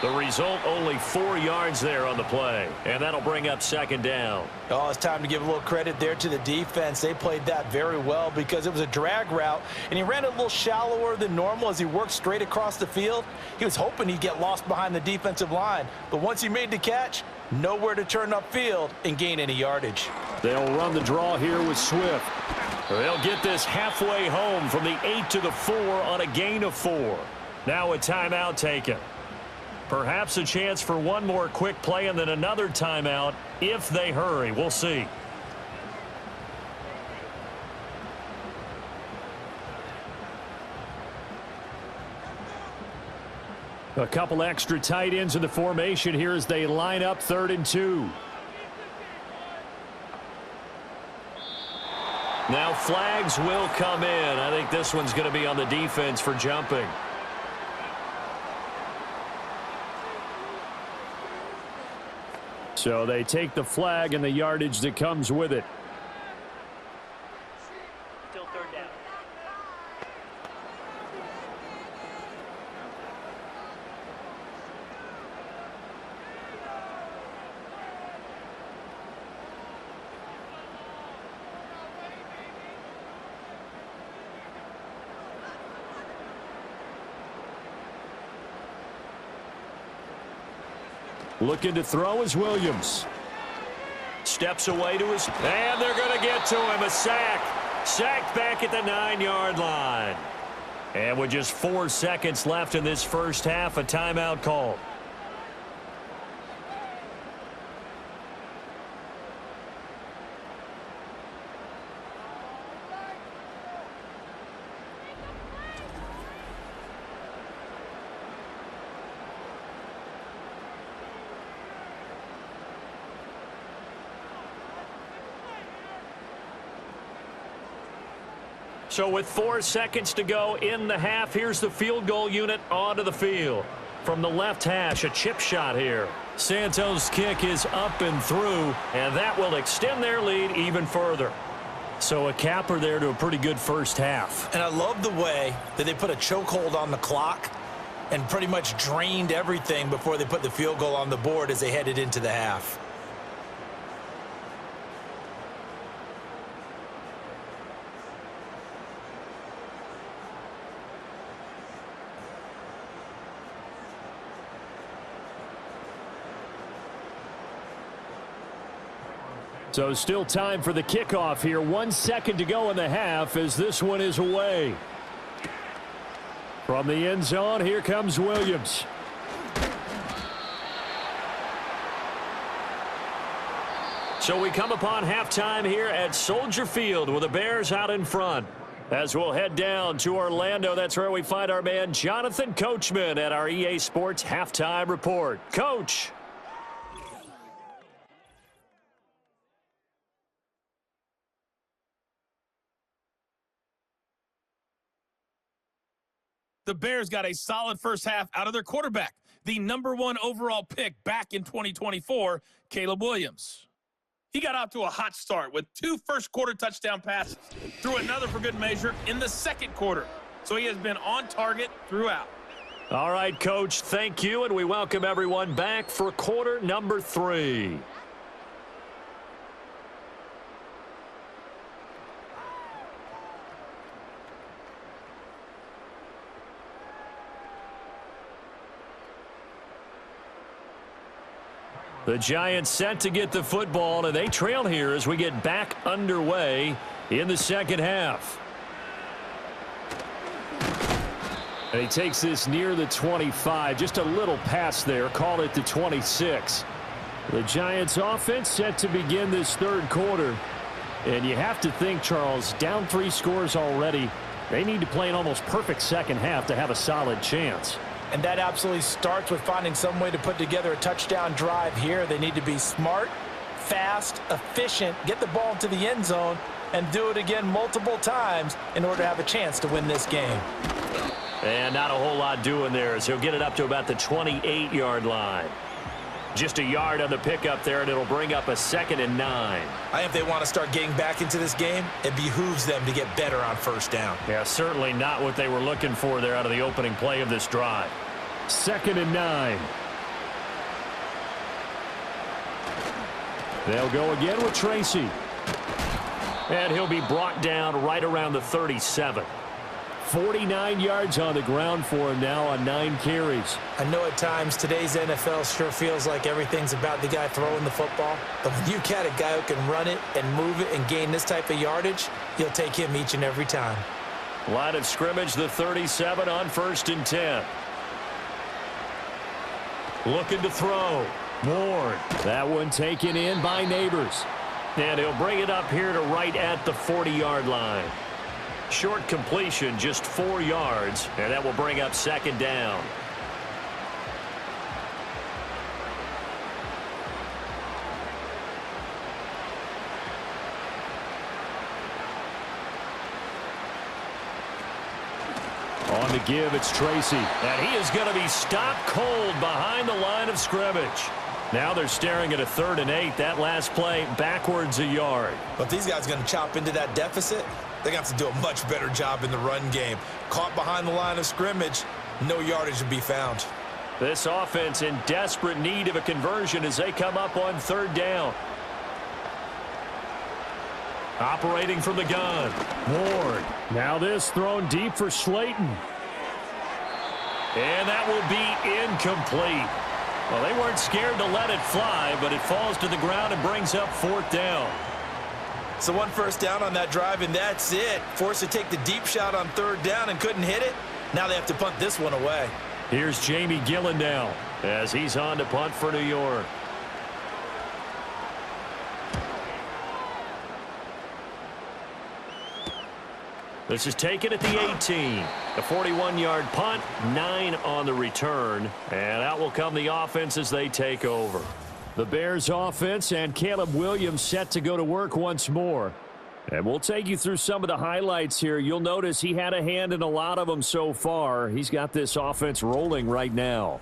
The result, only 4 yards there on the play. And that'll bring up second down. Oh, it's time to give a little credit there to the defense. They played that very well because it was a drag route, and he ran it a little shallower than normal as he worked straight across the field. He was hoping he'd get lost behind the defensive line, but once he made the catch, nowhere to turn upfield and gain any yardage. They'll run the draw here with Swift. They'll get this halfway home from the 8 to the 4 on a gain of 4. Now a timeout taken. Perhaps a chance for one more quick play and then another timeout if they hurry. We'll see. A couple extra tight ends in the formation here as they line up 3rd and 2. Now flags will come in. I think this one's going to be on the defense for jumping. So they take the flag and the yardage that comes with it. Still 3rd down. Looking to throw is Williams. Steps away to his, and they're going to get to him. A sack. Sacked back at the 9-yard line. And with just 4 seconds left in this first half, a timeout called. So with 4 seconds to go in the half, here's the field goal unit onto the field. From the left hash, a chip shot here. Santos' kick is up and through, and that will extend their lead even further. So a capper there to a pretty good first half. And I love the way that they put a chokehold on the clock and pretty much drained everything before they put the field goal on the board as they headed into the half. So still time for the kickoff here. 1 second to go in the half as this one is away. From the end zone, here comes Williams. So we come upon halftime here at Soldier Field with the Bears out in front. As we'll head down to Orlando, that's where we find our man Jonathan Coachman at our EA Sports Halftime Report. Coach. The Bears got a solid first half out of their quarterback, the #1 overall pick back in 2024, Caleb Williams. He got out to a hot start with 2 first-quarter touchdown passes, threw another for good measure in the second quarter. So he has been on target throughout. All right, Coach, thank you, and we welcome everyone back for quarter number 3. The Giants set to get the football, and they trail here as we get back underway in the second half. And he takes this near the 25. Just a little pass there. Call it the 26. The Giants offense set to begin this third quarter. And you have to think, Charles, down 3 scores already. They need to play an almost perfect second half to have a solid chance. And that absolutely starts with finding some way to put together a touchdown drive here. They need to be smart, fast, efficient, get the ball into the end zone, and do it again multiple times in order to have a chance to win this game. And not a whole lot doing there as he'll get it up to about the 28-yard line. Just a yard on the pickup there, and it'll bring up a 2nd and 9. I think if they want to start getting back into this game, it behooves them to get better on first down. Yeah, certainly not what they were looking for there out of the opening play of this drive. 2nd and 9. They'll go again with Tracy. And he'll be brought down right around the 37. 49 yards on the ground for him now on 9 carries. I know at times today's NFL sure feels like everything's about the guy throwing the football. But when you got a guy who can run it and move it and gain this type of yardage, you'll take him each and every time. Line of scrimmage, the 37 on 1st and 10. Looking to throw. Ward. That one taken in by Neighbors. And he'll bring it up here to right at the 40-yard line. Short completion, just 4 yards, and that will bring up 2nd down. On the give, it's Tracy. And he is going to be stopped cold behind the line of scrimmage. Now they're staring at a 3rd and 8. That last play backwards a yard. But these guys are going to chop into that deficit. They got to do a much better job in the run game. Caught behind the line of scrimmage, no yardage to be found. This offense in desperate need of a conversion as they come up on 3rd down. Operating from the gun. Ward. Now this thrown deep for Slayton. And that will be incomplete. Well, they weren't scared to let it fly, but it falls to the ground and brings up 4th down. So 1 first down on that drive, and that's it. Forced to take the deep shot on 3rd down and couldn't hit it. Now they have to punt this one away. Here's Jamie Gillen now as he's on to punt for New York. This is taken at the 18. A 41-yard punt, 9 on the return. And out will come the offense as they take over. The Bears offense and Caleb Williams set to go to work once more. And we'll take you through some of the highlights here. You'll notice he had a hand in a lot of them so far. He's got this offense rolling right now.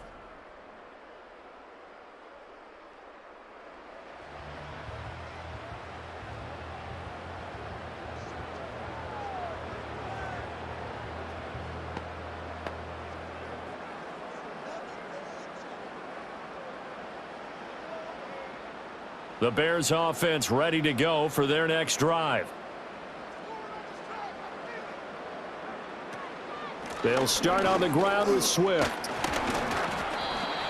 The Bears offense ready to go for their next drive. They'll start on the ground with Swift.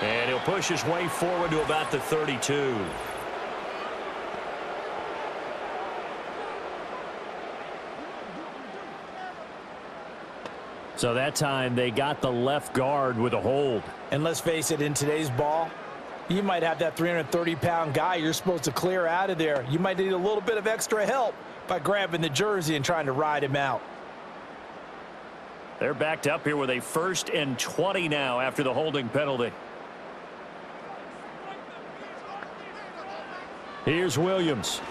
And he'll push his way forward to about the 32. So that time they got the left guard with a hold. And let's face it, in today's ball, you might have that 330-pound guy you're supposed to clear out of there. You might need a little bit of extra help by grabbing the jersey and trying to ride him out. They're backed up here with a 1st and 20 now after the holding penalty. Here's Williams.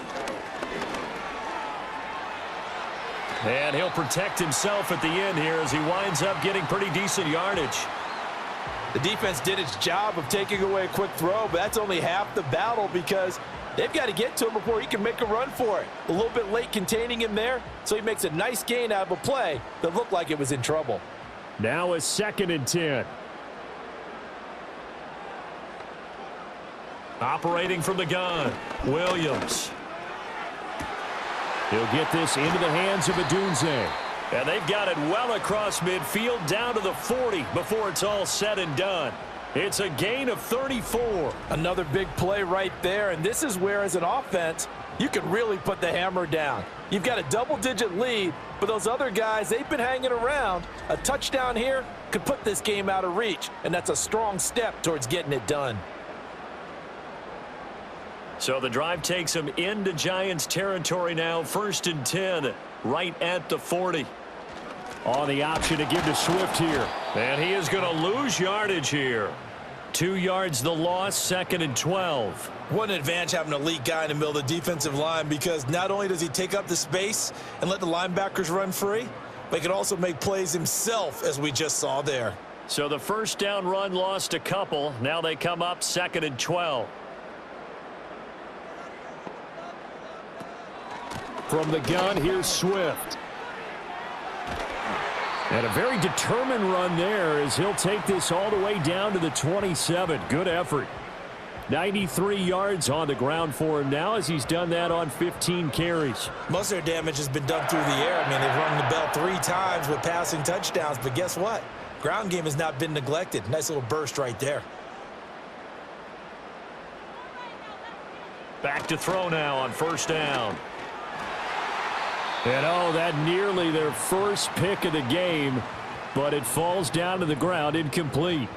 And he'll protect himself at the end here as he winds up getting pretty decent yardage. The defense did its job of taking away a quick throw, but that's only half the battle because they've got to get to him before he can make a run for it. A little bit late containing him there, so he makes a nice gain out of a play that looked like it was in trouble. Now a 2nd and 10. Operating from the gun, Williams. He'll get this into the hands of Adunze. And they've got it well across midfield down to the 40 before it's all said and done. It's a gain of 34. Another big play right there, and this is where, as an offense, you can really put the hammer down. You've got a double-digit lead, but those other guys, they've been hanging around. A touchdown here could put this game out of reach, and that's a strong step towards getting it done. So the drive takes him into Giants territory now. 1st and 10, right at the 40. On the option to give to Swift here. And he is going to lose yardage here. 2 yards the loss, 2nd and 12. What an advantage having an elite guy in the middle of the defensive line, because not only does he take up the space and let the linebackers run free, but he can also make plays himself, as we just saw there. So the 1st down run lost a couple. Now they come up 2nd and 12. From the gun, here's Swift. And a very determined run there as he'll take this all the way down to the 27. Good effort. 93 yards on the ground for him now as he's done that on 15 carries. Most of their damage has been done through the air. I mean, they've rung the bell 3 times with passing touchdowns, but guess what? Ground game has not been neglected. Nice little burst right there. Back to throw now on 1st down. And oh, that nearly their first pick of the game, but it falls down to the ground incomplete.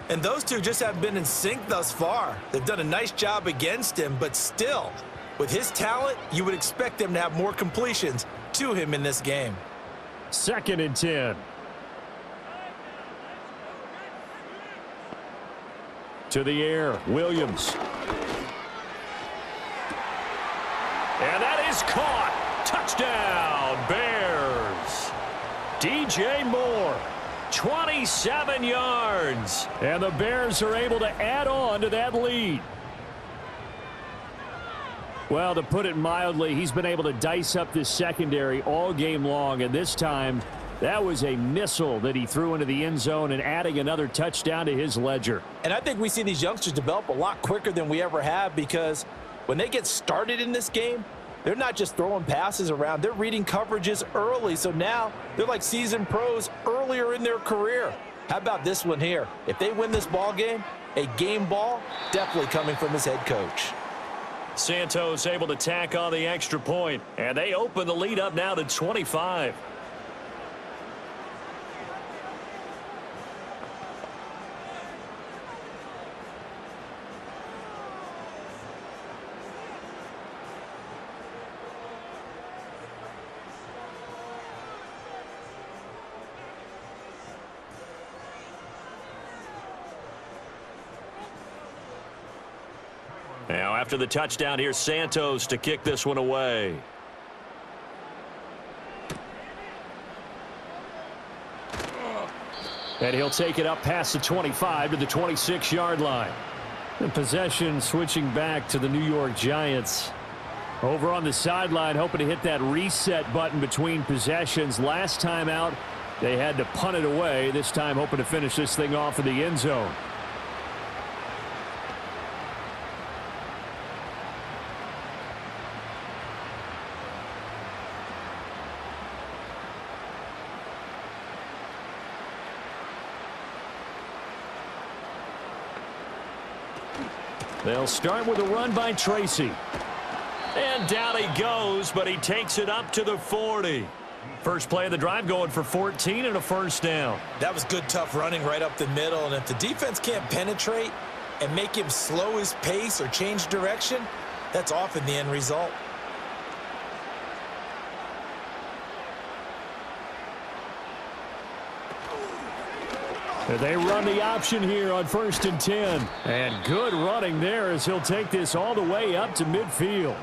And those two just haven't been in sync thus far. They've done a nice job against him, but still, with his talent, you would expect them to have more completions to him in this game. 2nd and 10. To the air, Williams. And that is caught. Touchdown, Bears. DJ Moore, 27 yards. And the Bears are able to add on to that lead. Well, to put it mildly, he's been able to dice up this secondary all game long. And this time, that was a missile that he threw into the end zone and adding another touchdown to his ledger. And I think we see these youngsters develop a lot quicker than we ever have, because when they get started in this game, they're not just throwing passes around. They're reading coverages early. So now they're like seasoned pros earlier in their career. How about this one here? If they win this ball game, a game ball, definitely coming from his head coach. Santos able to tack on the extra point, and they open the lead up now to 25. Now, after the touchdown, here's Santos to kick this one away. And he'll take it up past the 25 to the 26-yard line. The possession switching back to the New York Giants. Over on the sideline, hoping to hit that reset button between possessions. Last time out, they had to punt it away. This time, hoping to finish this thing off in the end zone. They'll start with a run by Tracy. And down he goes, but he takes it up to the 40. First play of the drive going for 14 and a first down. That was good, tough running right up the middle. And if the defense can't penetrate and make him slow his pace or change direction, that's often the end result. They run the option here on 1st and 10. And good running there as he'll take this all the way up to midfield.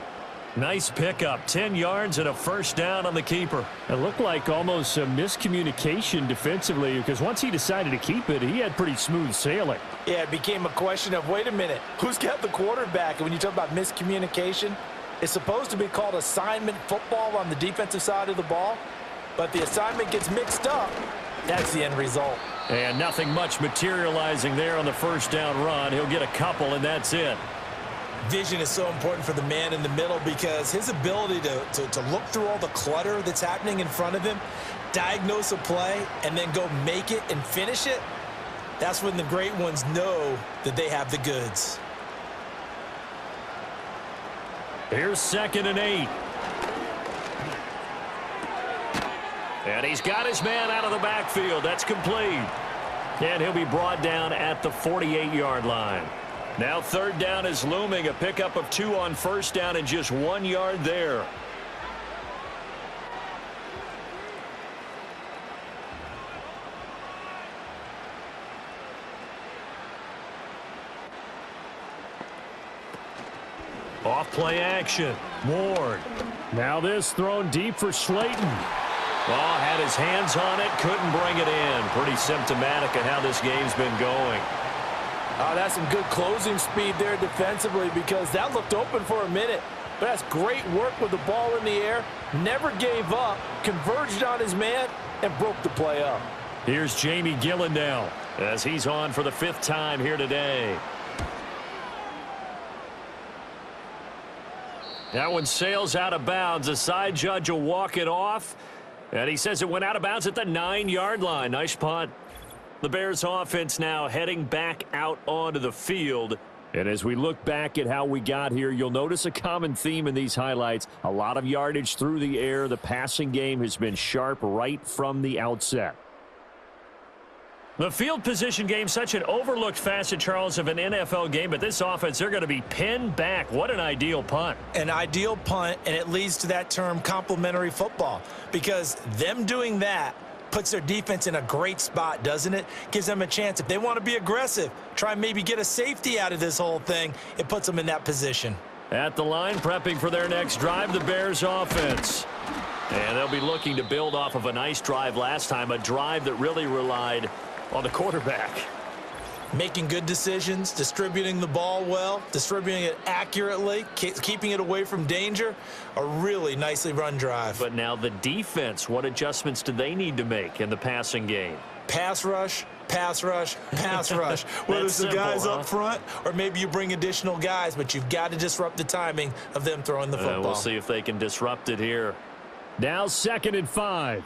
Nice pickup, 10 yards and a first down on the keeper. It looked like almost a miscommunication defensively because once he decided to keep it, he had pretty smooth sailing. Yeah, it became a question of, wait a minute, who's got the quarterback? And when you talk about miscommunication, it's supposed to be called assignment football on the defensive side of the ball, but the assignment gets mixed up. That's the end result. And nothing much materializing there on the first down run. He'll get a couple, and that's it. Vision is so important for the man in the middle because his ability to look through all the clutter that's happening in front of him, diagnose a play, and then go make it and finish it, that's when the great ones know that they have the goods. Here's 2nd and 8. And he's got his man out of the backfield. That's complete. And he'll be brought down at the 48-yard line. Now 3rd down is looming. A pickup of 2 on first down and just 1 yard there. Off play action. Ward. Now this thrown deep for Slayton. Oh, had his hands on it, couldn't bring it in. Pretty symptomatic of how this game's been going. Oh, that's some good closing speed there defensively because that looked open for a minute. But that's great work with the ball in the air. Never gave up, converged on his man, and broke the play up. Here's Jamie Gillen now as he's on for the 5th time here today. That one sails out of bounds. The side judge will walk it off. And he says it went out of bounds at the 9-yard line. Nice punt. The Bears offense now heading back out onto the field. And as we look back at how we got here, you'll notice a common theme in these highlights. A lot of yardage through the air. The passing game has been sharp right from the outset. The field position game, such an overlooked facet, Charles, of an NFL game. But this offense, they're going to be pinned back. What an ideal punt. An ideal punt, and it leads to that term complementary football. Because them doing that puts their defense in a great spot, doesn't it? Gives them a chance. If they want to be aggressive, try and maybe get a safety out of this whole thing, it puts them in that position. At the line, prepping for their next drive, the Bears offense. And they'll be looking to build off of a nice drive last time, a drive that really relied on the quarterback. Making good decisions, distributing the ball well, distributing it accurately, keeping it away from danger. A really nicely run drive. But now the defense, what adjustments do they need to make in the passing game? Pass rush, pass rush, pass rush. Whether it's the guys up front or maybe you bring additional guys, but you've got to disrupt the timing of them throwing the football. We'll see if they can disrupt it here. Now 2nd and 5.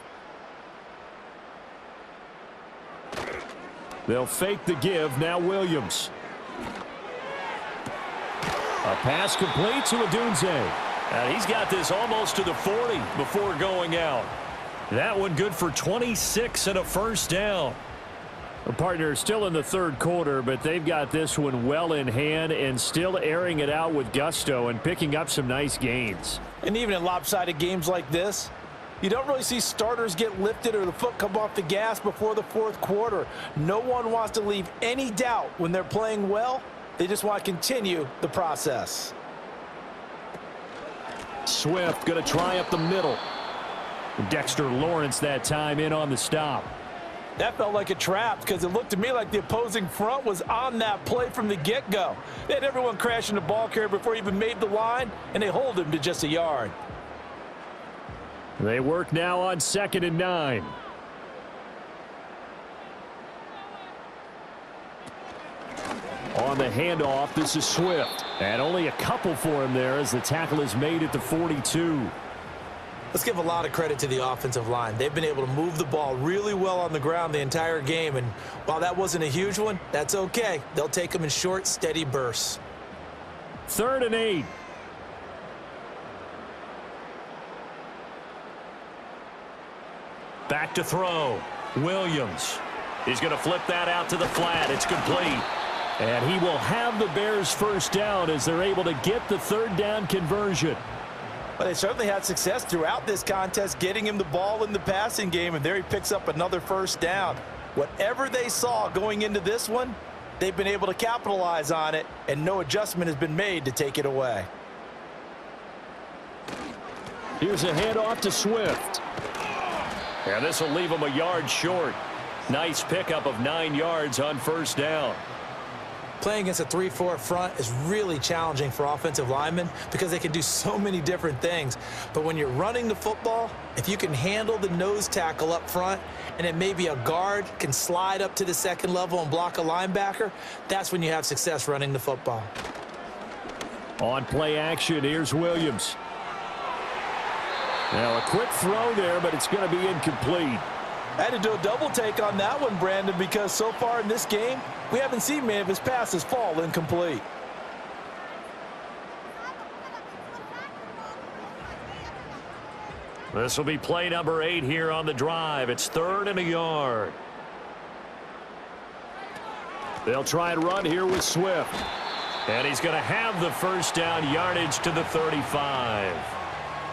They'll fake the give. Now Williams. A pass complete to Odunze. And he's got this almost to the 40 before going out. That one good for 26 and a first down. The partner still in the 3rd quarter, but they've got this one well in hand and still airing it out with gusto and picking up some nice gains. And even in lopsided games like this, you don't really see starters get lifted or the foot come off the gas before the 4th quarter. No one wants to leave any doubt when they're playing well. They just want to continue the process. Swift going to try up the middle. Dexter Lawrence that time in on the stop. That felt like a trap because it looked to me like the opposing front was on that play from the get-go. They had everyone crashing the ball carrier before he even made the line, and they hold him to just a yard. They work now on 2nd and 9. On the handoff, this is Swift. And only a couple for him there as the tackle is made at the 42. Let's give a lot of credit to the offensive line. They've been able to move the ball really well on the ground the entire game. And while that wasn't a huge one, that's okay. They'll take them in short, steady bursts. 3rd and 8. back to throw. Williams. He's going to flip that out to the flat. It's complete. And he will have the Bears first down as they're able to get the third down conversion. Well, they certainly had success throughout this contest, getting him the ball in the passing game, and there he picks up another first down. Whatever they saw going into this one, they've been able to capitalize on it, and no adjustment has been made to take it away. Here's a handoff to Swift. And this will leave him a yard short. Nice pickup of 9 yards on first down. Playing against a 3-4 front is really challenging for offensive linemen because they can do so many different things. But when you're running the football, if you can handle the nose tackle up front and then maybe a guard can slide up to the second level and block a linebacker, that's when you have success running the football. On play action, here's Williams. Now a quick throw there, but it's going to be incomplete. I had to do a double take on that one, Brandon, because so far in this game, we haven't seen many of his passes fall incomplete. This will be play number 8 here on the drive. It's 3rd and a yard. They'll try and run here with Swift. And he's going to have the first down, yardage to the 35.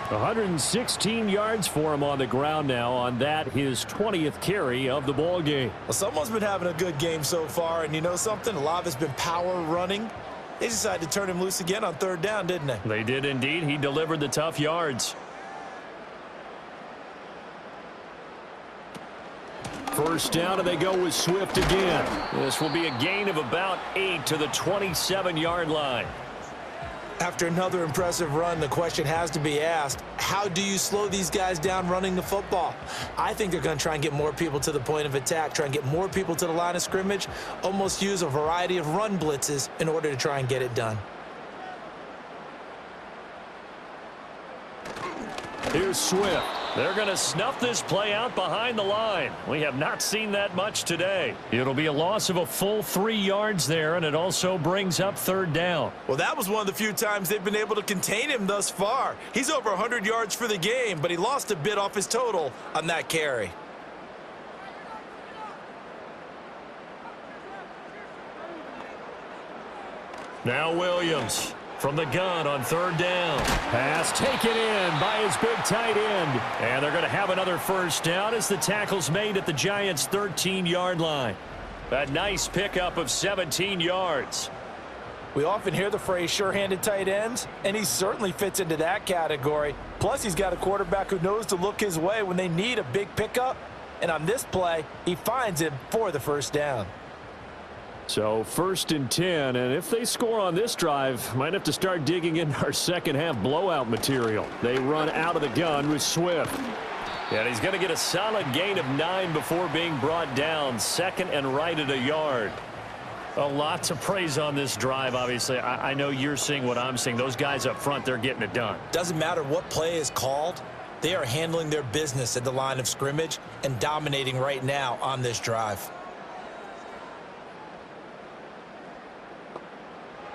116 yards for him on the ground now on that, his 20th carry of the ball game. Well, someone's been having a good game so far, and you know something? A lot of it's been power running. They decided to turn him loose again on 3rd down, didn't they? They did indeed. He delivered the tough yards. First down, and they go with Swift again. This will be a gain of about 8 to the 27-yard line. After another impressive run, the question has to be asked, how do you slow these guys down running the football? I think they're going to try and get more people to the point of attack, try and get more people to the line of scrimmage, almost use a variety of run blitzes in order to try and get it done. Here's Swift. They're going to snuff this play out behind the line. We have not seen that much today. It'll be a loss of a full 3 yards there, and it also brings up 3rd down. Well, that was one of the few times they've been able to contain him thus far. He's over 100 yards for the game, but he lost a bit off his total on that carry. Now Williams. From the gun on 3rd down. Pass taken in by his big tight end. And they're going to have another first down as the tackle's made at the Giants' 13-yard line. A nice pickup of 17 yards. We often hear the phrase sure-handed tight ends, and he certainly fits into that category. Plus, he's got a quarterback who knows to look his way when they need a big pickup. And on this play, he finds him for the first down. So 1st and 10, and if they score on this drive, might have to start digging in our second half blowout material. They run out of the gun with Swift. And he's going to get a solid gain of 9 before being brought down. 2nd and right at a yard. A lot to praise on this drive, obviously. I know you're seeing what I'm seeing. Those guys up front, they're getting it done. Doesn't matter what play is called. They are handling their business at the line of scrimmage and dominating right now on this drive.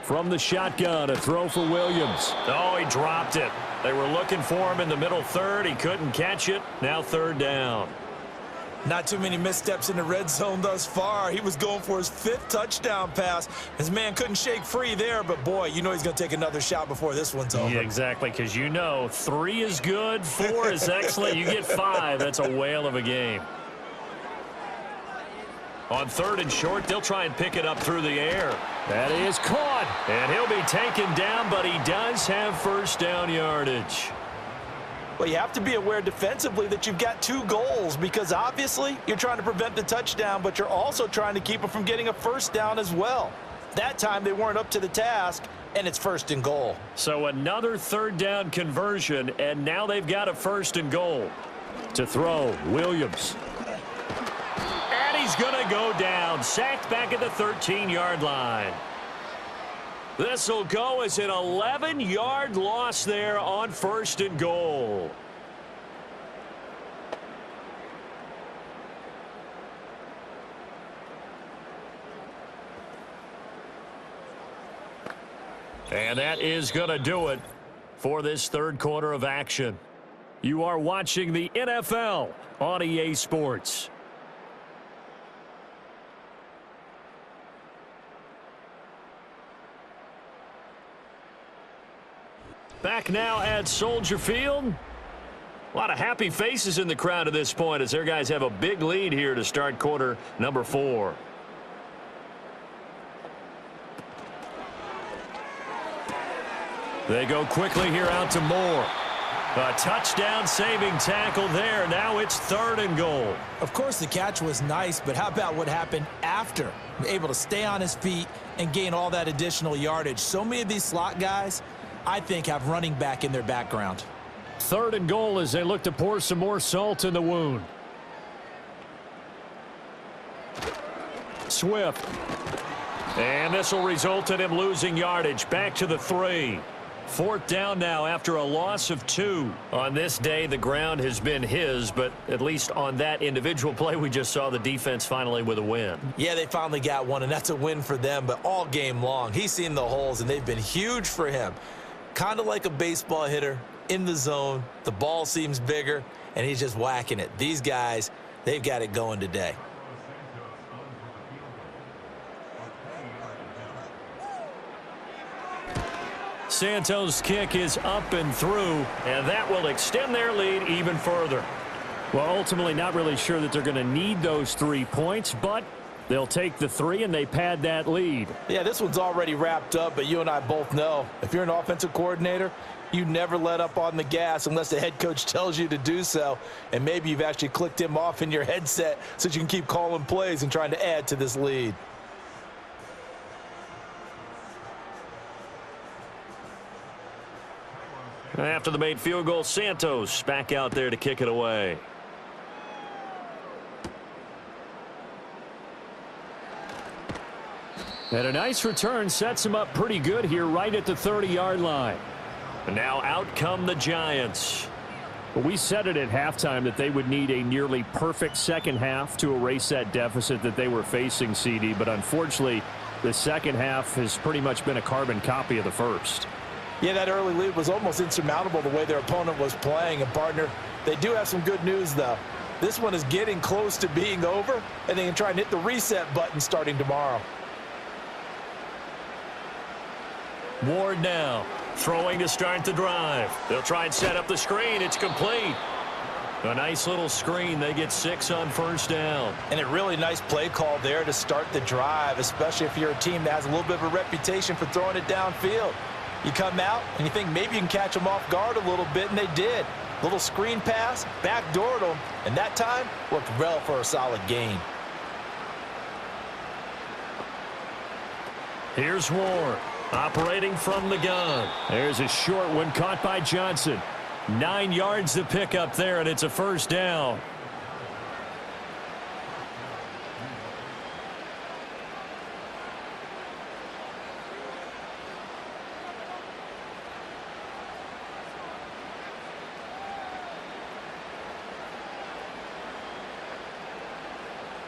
From the shotgun, a throw for Williams. Oh, he dropped it. They were looking for him in the middle 3rd. He couldn't catch it. Now 3rd down. Not too many missteps in the red zone thus far. He was going for his 5th touchdown pass. His man couldn't shake free there, but boy, you know he's going to take another shot before this one's over. Yeah, exactly, because you know 3 is good, 4 is excellent. You get 5. That's a whale of a game. On 3rd and short, they'll try and pick it up through the air. That is caught. And he'll be taken down, but he does have first down yardage. Well, you have to be aware defensively that you've got 2 goals because obviously you're trying to prevent the touchdown, but you're also trying to keep him from getting a first down as well. That time they weren't up to the task, and it's 1st and goal. So another 3rd down conversion, and now they've got a 1st and goal. To throw, Williams. He's going to go down, sacked back at the 13-yard line. This will go as an 11-yard loss there on 1st and goal. And that is going to do it for this 3rd quarter of action. You are watching the NFL on EA Sports. Back now at Soldier Field. A lot of happy faces in the crowd at this point as their guys have a big lead here to start quarter number 4. They go quickly here out to Moore. A touchdown-saving tackle there. Now it's 3rd and goal. Of course, the catch was nice, but how about what happened after? Able to stay on his feet and gain all that additional yardage. So many of these slot guys, I think, have running back in their background. 3rd and goal as they look to pour some more salt in the wound. Swift. And this will result in him losing yardage. Back to the 3. 4th down now after a loss of 2. On this day, the ground has been his, but at least on that individual play, we just saw the defense finally with a win. Yeah, they finally got one, and that's a win for them, but all game long, he's seen the holes, and they've been huge for him. Kind of like a baseball hitter in the zone. The ball seems bigger, and he's just whacking it. These guys, they've got it going today. Santos' kick is up and through, and that will extend their lead even further. Well, ultimately not really sure that they're going to need those 3 points, but they'll take the 3 and they pad that lead. Yeah, this one's already wrapped up, but you and I both know if you're an offensive coordinator, you never let up on the gas unless the head coach tells you to do so. And maybe you've actually clicked him off in your headset so you can keep calling plays and trying to add to this lead. After the made field goal, Santos back out there to kick it away. And a nice return sets him up pretty good here right at the 30-yard line. And now out come the Giants. We said it at halftime that they would need a nearly perfect second half to erase that deficit that they were facing, CD. But unfortunately, the second half has pretty much been a carbon copy of the first. Yeah, that early lead was almost insurmountable the way their opponent was playing. And, partner, they do have some good news, though. This one is getting close to being over, and they can try and hit the reset button starting tomorrow. Ward now throwing to start the drive. They'll try and set up the screen. It's complete. A nice little screen. They get 6 on 1st down. And a really nice play call there to start the drive, especially if you're a team that has a little bit of a reputation for throwing it downfield. You come out and you think maybe you can catch them off guard a little bit, and they did. Little screen pass, backdoored them, and that time worked well for a solid gain. Here's Ward operating from the gun. There's a short one caught by Johnson. 9 yards to pick up there, and it's a 1st down.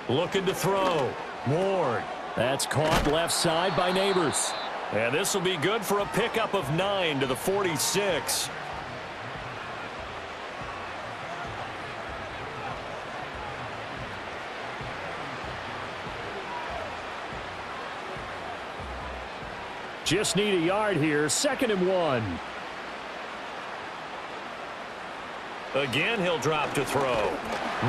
Looking to throw. Ward. That's caught left side by Neighbors. And this will be good for a pickup of 9 to the 46. Just need a yard here. 2nd and 1. Again, he'll drop to throw.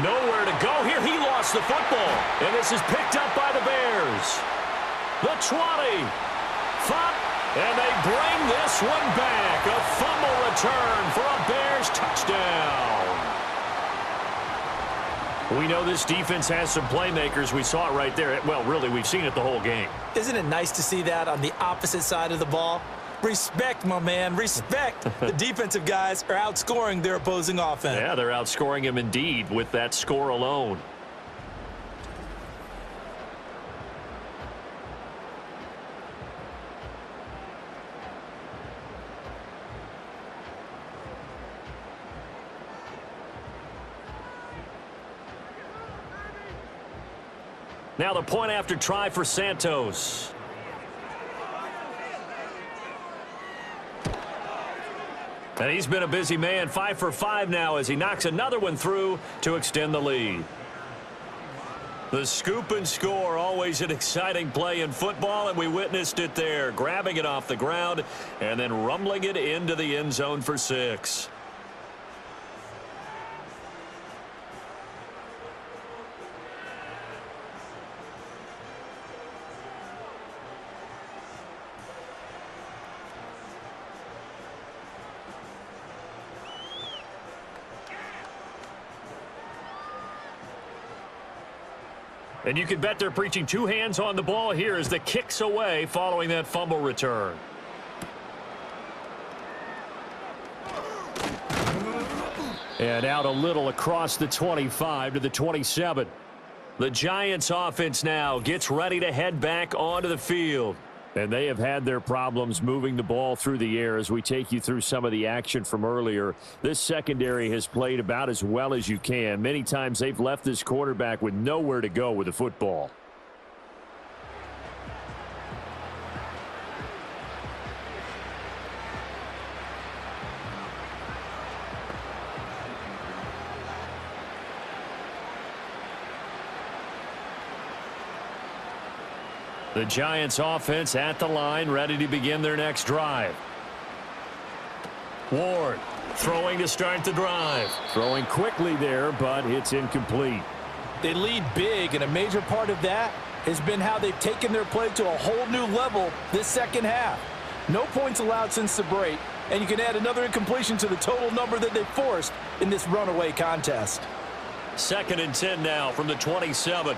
Nowhere to go here. He lost the football. And this is picked up by the Bears. The 20. And they bring this one back. A fumble return for a Bears touchdown. We know this defense has some playmakers. We saw it right there. Well, really, we've seen it the whole game. Isn't it nice to see that on the opposite side of the ball? Respect, my man, respect. The defensive guys are outscoring their opposing offense. Yeah, they're outscoring him indeed with that score alone. Now the point after try for Santos. And he's been a busy man, 5 for 5 now as he knocks another one through to extend the lead. The scoop and score, always an exciting play in football, and we witnessed it there, grabbing it off the ground and then rumbling it into the end zone for 6. And you can bet they're preaching 2 hands on the ball here as the kick's away following that fumble return. And out a little across the 25 to the 27. The Giants offense now gets ready to head back onto the field. And they have had their problems moving the ball through the air as we take you through some of the action from earlier. This secondary has played about as well as you can. Many times they've left this quarterback with nowhere to go with the football. The Giants offense at the line, ready to begin their next drive. Ward throwing to start the drive. Throwing quickly there, but it's incomplete. They lead big, and a major part of that has been how they've taken their play to a whole new level this second half. No points allowed since the break, and you can add another incompletion to the total number that they forced in this runaway contest. 2nd and 10 now from the 27.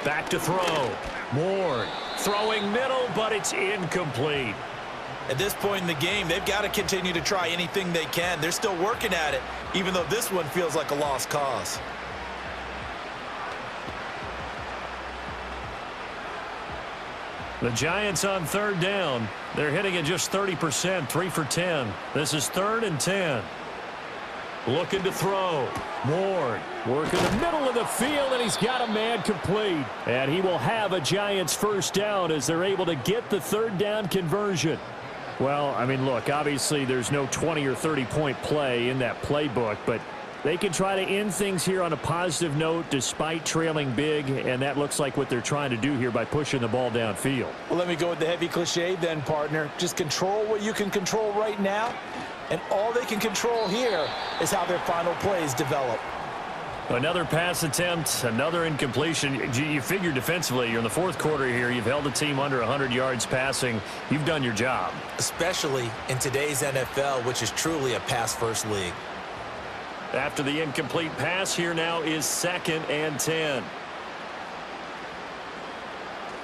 Back to throw. Ward throwing middle, but it's incomplete. At this point in the game, they've got to continue to try anything they can. They're still working at it, even though this one feels like a lost cause. The Giants on 3rd down. They're hitting at just 30%, 3 for 10. This is 3rd and 10. Looking to throw. Ward working the middle of the field, and he's got a man complete. And he will have a Giants first down as they're able to get the 3rd down conversion. Well, I mean, look, obviously there's no 20 or 30-point play in that playbook, but they can try to end things here on a positive note despite trailing big, and that looks like what they're trying to do here by pushing the ball downfield. Well, let me go with the heavy cliche then, partner. Just control what you can control right now. And all they can control here is how their final plays develop. Another pass attempt, another incompletion. You figure defensively, you're in the 4th quarter here. You've held the team under 100 yards passing. You've done your job. Especially in today's NFL, which is truly a pass-first league. After the incomplete pass, here now is 2nd and 10.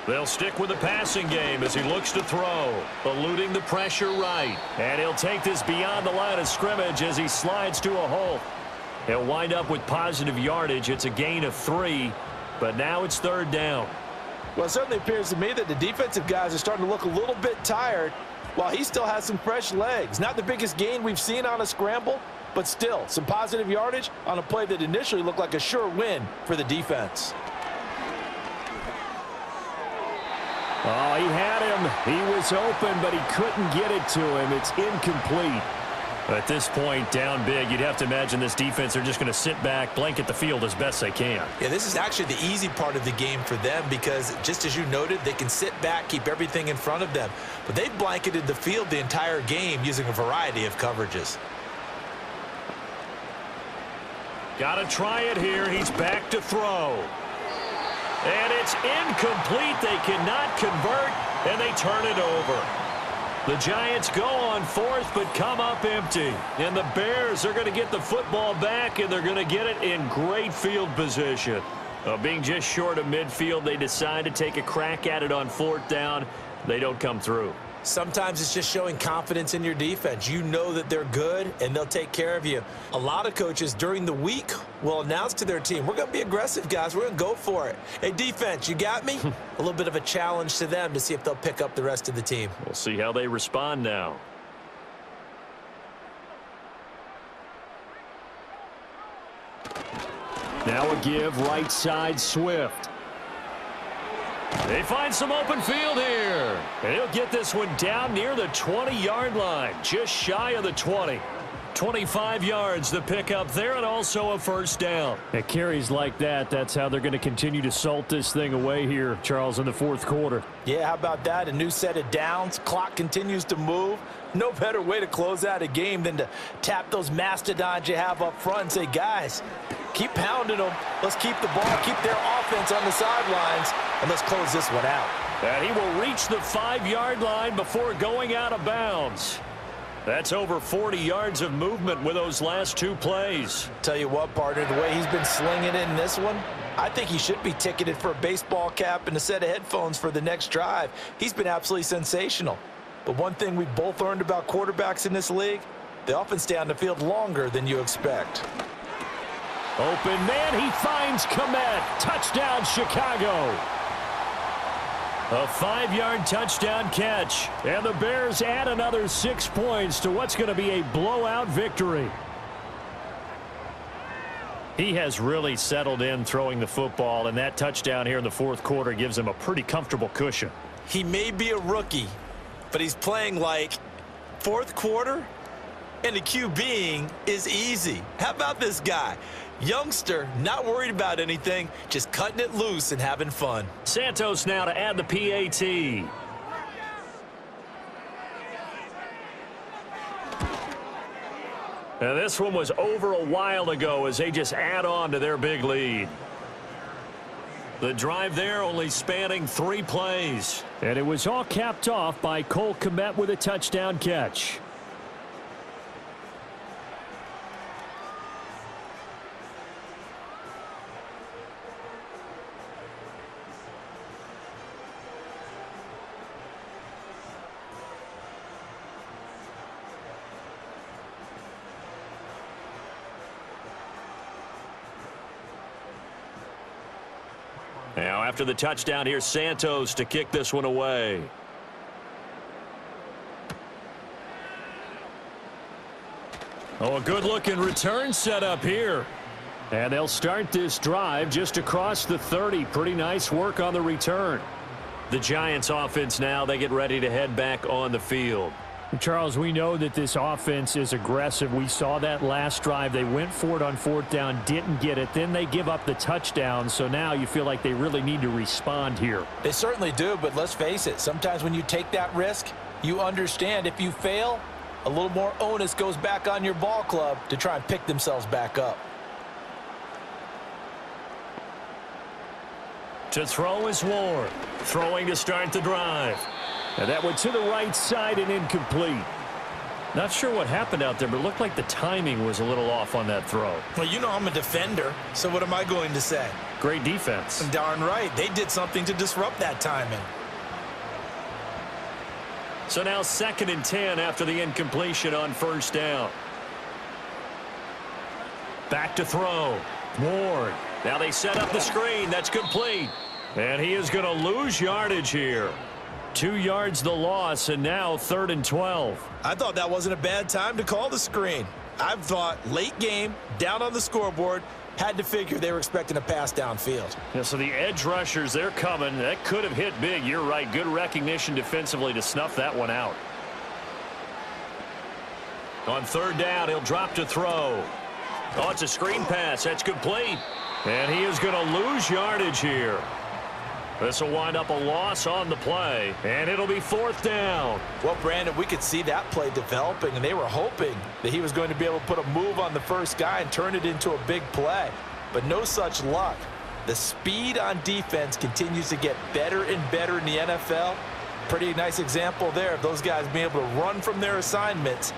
They'll stick with the passing game as he looks to throw, eluding the pressure right. And he'll take this beyond the line of scrimmage as he slides to a hole. He'll wind up with positive yardage. It's a gain of 3, but now it's 3rd down. Well, it certainly appears to me that the defensive guys are starting to look a little bit tired while he still has some fresh legs. Not the biggest gain we've seen on a scramble, but still some positive yardage on a play that initially looked like a sure win for the defense. Oh, he had him. He was open, but he couldn't get it to him. It's incomplete. At this point, down big, you'd have to imagine this defense are just going to sit back, blanket the field as best they can. Yeah, this is actually the easy part of the game for them because, just as you noted, they can sit back, keep everything in front of them. But they've blanketed the field the entire game using a variety of coverages. Got to try it here. He's back to throw. And it's incomplete. They cannot convert, and they turn it over. The Giants go on 4th, but come up empty. And the Bears are going to get the football back, and they're going to get it in great field position. Being just short of midfield, they decide to take a crack at it on 4th down. They don't come through. Sometimes it's just showing confidence in your defense. You know that they're good, and they'll take care of you. A lot of coaches during the week will announce to their team, we're going to be aggressive, guys. We're going to go for it. Hey, defense, you got me? A little bit of a challenge to them to see if they'll pick up the rest of the team. We'll see how they respond now. Now a give right side Swift. They find some open field here. And he'll get this one down near the 20-yard line, just shy of the 20. 25 yards the pickup there, and also a first down. At carries like that, that's how they're going to continue to salt this thing away here, Charles, in the fourth quarter. Yeah, how about that? A new set of downs. Clock continues to move. No better way to close out a game than to tap those mastodons you have up front and say, guys, keep pounding them. Let's keep the ball, keep their offense on the sidelines, and let's close this one out. And he will reach the 5-yard line before going out of bounds. That's over 40 yards of movement with those last two plays. Tell you what, partner, the way he's been slinging it in this one, I think he should be ticketed for a baseball cap and a set of headphones for the next drive. He's been absolutely sensational. But one thing we both learned about quarterbacks in this league, they often stay on the field longer than you expect. Open man, he finds Komet. Touchdown, Chicago. A 5-yard touchdown catch. And the Bears add another 6 points to what's going to be a blowout victory. He has really settled in throwing the football, and that touchdown here in the fourth quarter gives him a pretty comfortable cushion. He may be a rookie, but he's playing like fourth quarter, and the QBing is easy. How about this guy? Youngster, not worried about anything, just cutting it loose and having fun. Santos now to add the PAT. Now this one was over a while ago as they just add on to their big lead. The drive there only spanning 3 plays. And it was all capped off by Cole Kmet with a touchdown catch. Now after the touchdown, here's Santos to kick this one away. Oh, a good-looking return set up here. And they'll start this drive just across the 30. Pretty nice work on the return. The Giants offense now, they get ready to head back on the field. Charles, we know that this offense is aggressive. We saw that last drive. They went for it on 4th down, didn't get it. Then they give up the touchdown. So now you feel like they really need to respond here. They certainly do, but let's face it. Sometimes when you take that risk, you understand if you fail, a little more onus goes back on your ball club to try and pick themselves back up. To throw is Ward. Throwing to start the drive. And that went to the right side and incomplete. Not sure what happened out there, but it looked like the timing was a little off on that throw. Well, you know I'm a defender, so what am I going to say? Great defense. Darn right. They did something to disrupt that timing. So now 2nd and 10 after the incompletion on 1st down. Back to throw. Ward. Now they set up the screen. That's complete. And he is going to lose yardage here. 2 yards the loss, and now 3rd and 12. I thought that wasn't a bad time to call the screen. I thought late game, down on the scoreboard, had to figure they were expecting a pass downfield. Yeah, so the edge rushers, they're coming. That could have hit big. You're right. Good recognition defensively to snuff that one out. On 3rd down, he'll drop to throw. Oh, it's a screen pass. That's complete. And he is going to lose yardage here. This will wind up a loss on the play, and it'll be 4th down. Well, Brandon, we could see that play developing, and they were hoping that he was going to be able to put a move on the first guy and turn it into a big play. But no such luck. The speed on defense continues to get better and better in the NFL. Pretty nice example there of those guys being able to run from their assignments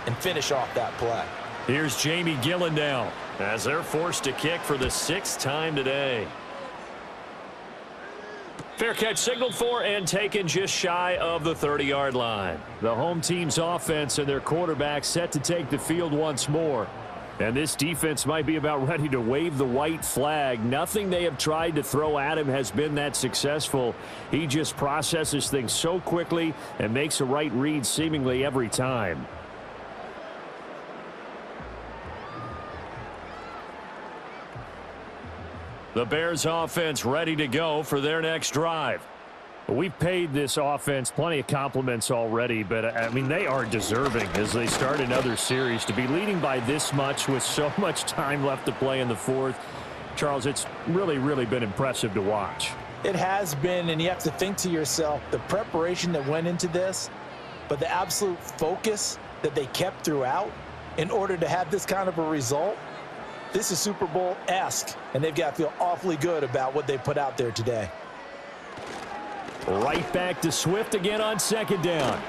and finish off that play. Here's Jamie Gillendow as they're forced to kick for the 6th time today. Fair catch signaled for and taken just shy of the 30-yard line. The home team's offense and their quarterback set to take the field once more. And this defense might be about ready to wave the white flag. Nothing they have tried to throw at him has been that successful. He just processes things so quickly and makes a right read seemingly every time. The Bears offense ready to go for their next drive. We've paid this offense plenty of compliments already, but, I mean, they are deserving as they start another series. To be leading by this much with so much time left to play in the fourth, Charles, it's really, really been impressive to watch. It has been, and you have to think to yourself, the preparation that went into this, but the absolute focus that they kept throughout in order to have this kind of a result. This is Super Bowl-esque, and they've got to feel awfully good about what they put out there today. Right back to Swift again on second down.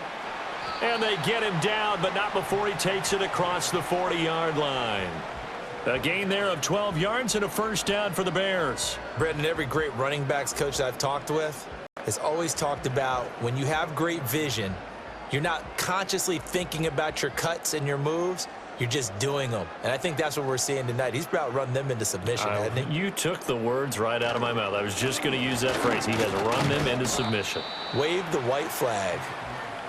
And they get him down, but not before he takes it across the 40-yard line. A gain there of 12 yards and a first down for the Bears. Brendan, every great running backs coach that I've talked with has always talked about when you have great vision, you're not consciously thinking about your cuts and your moves. You're just doing them. And I think that's what we're seeing tonight. He's about running them into submission, hasn't he? You took the words right out of my mouth. I was just going to use that phrase. He has run them into submission. Wave the white flag.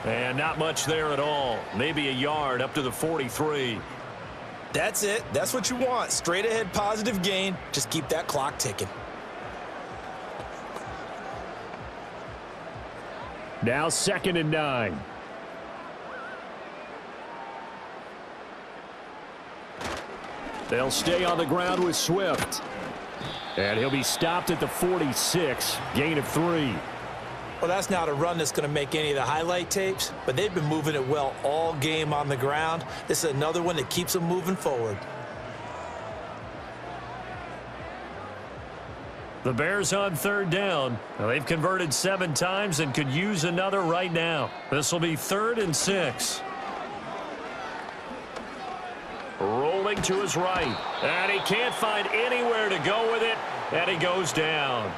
And not much there at all. Maybe a yard up to the 43. That's it. That's what you want. Straight ahead positive gain. Just keep that clock ticking. Now 2nd and 9. They'll stay on the ground with Swift. And he'll be stopped at the 46. Gain of 3. Well, that's not a run that's going to make any of the highlight tapes, but they've been moving it well all game on the ground. This is another one that keeps them moving forward. The Bears on 3rd down. Now, they've converted 7 times and could use another right now. This will be 3rd and 6. Rolling to his right. And he can't find anywhere to go with it. And he goes down.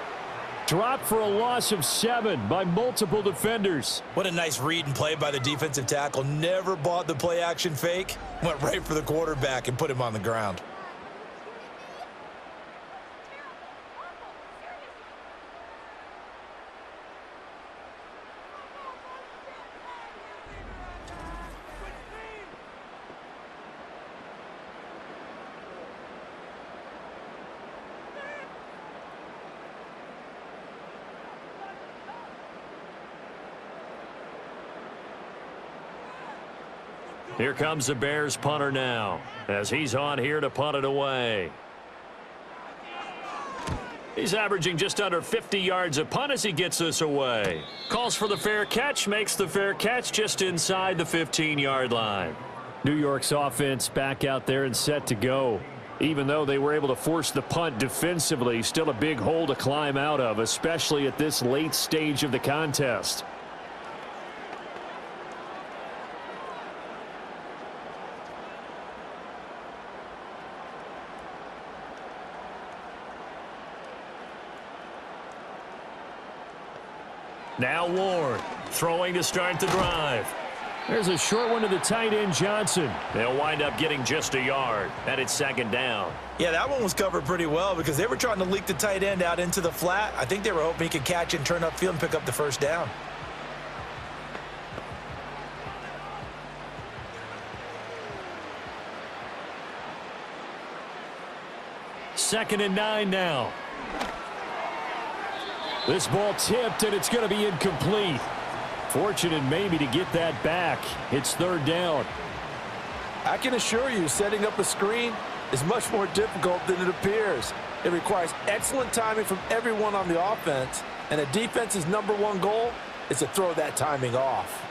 Dropped for a loss of 7 by multiple defenders. What a nice read and play by the defensive tackle. Never bought the play-action fake. Went right for the quarterback and put him on the ground. Here comes the Bears punter now as he's on here to punt it away. He's averaging just under 50 yards a punt as he gets this away. Calls for the fair catch, makes the fair catch just inside the 15-yard line. New York's offense back out there and set to go. Even though they were able to force the punt defensively, still a big hole to climb out of, especially at this late stage of the contest. Now Ward throwing to start the drive. There's a short one to the tight end, Johnson. They'll wind up getting just a yard, and it's 2nd down. Yeah, that one was covered pretty well because they were trying to leak the tight end out into the flat. I think they were hoping he could catch and turn upfield and pick up the first down. Second and 9 now. This ball tipped, and it's going to be incomplete. Fortunate maybe to get that back. It's 3rd down. I can assure you, setting up a screen is much more difficult than it appears. It requires excellent timing from everyone on the offense, and a defense's #1 goal is to throw that timing off.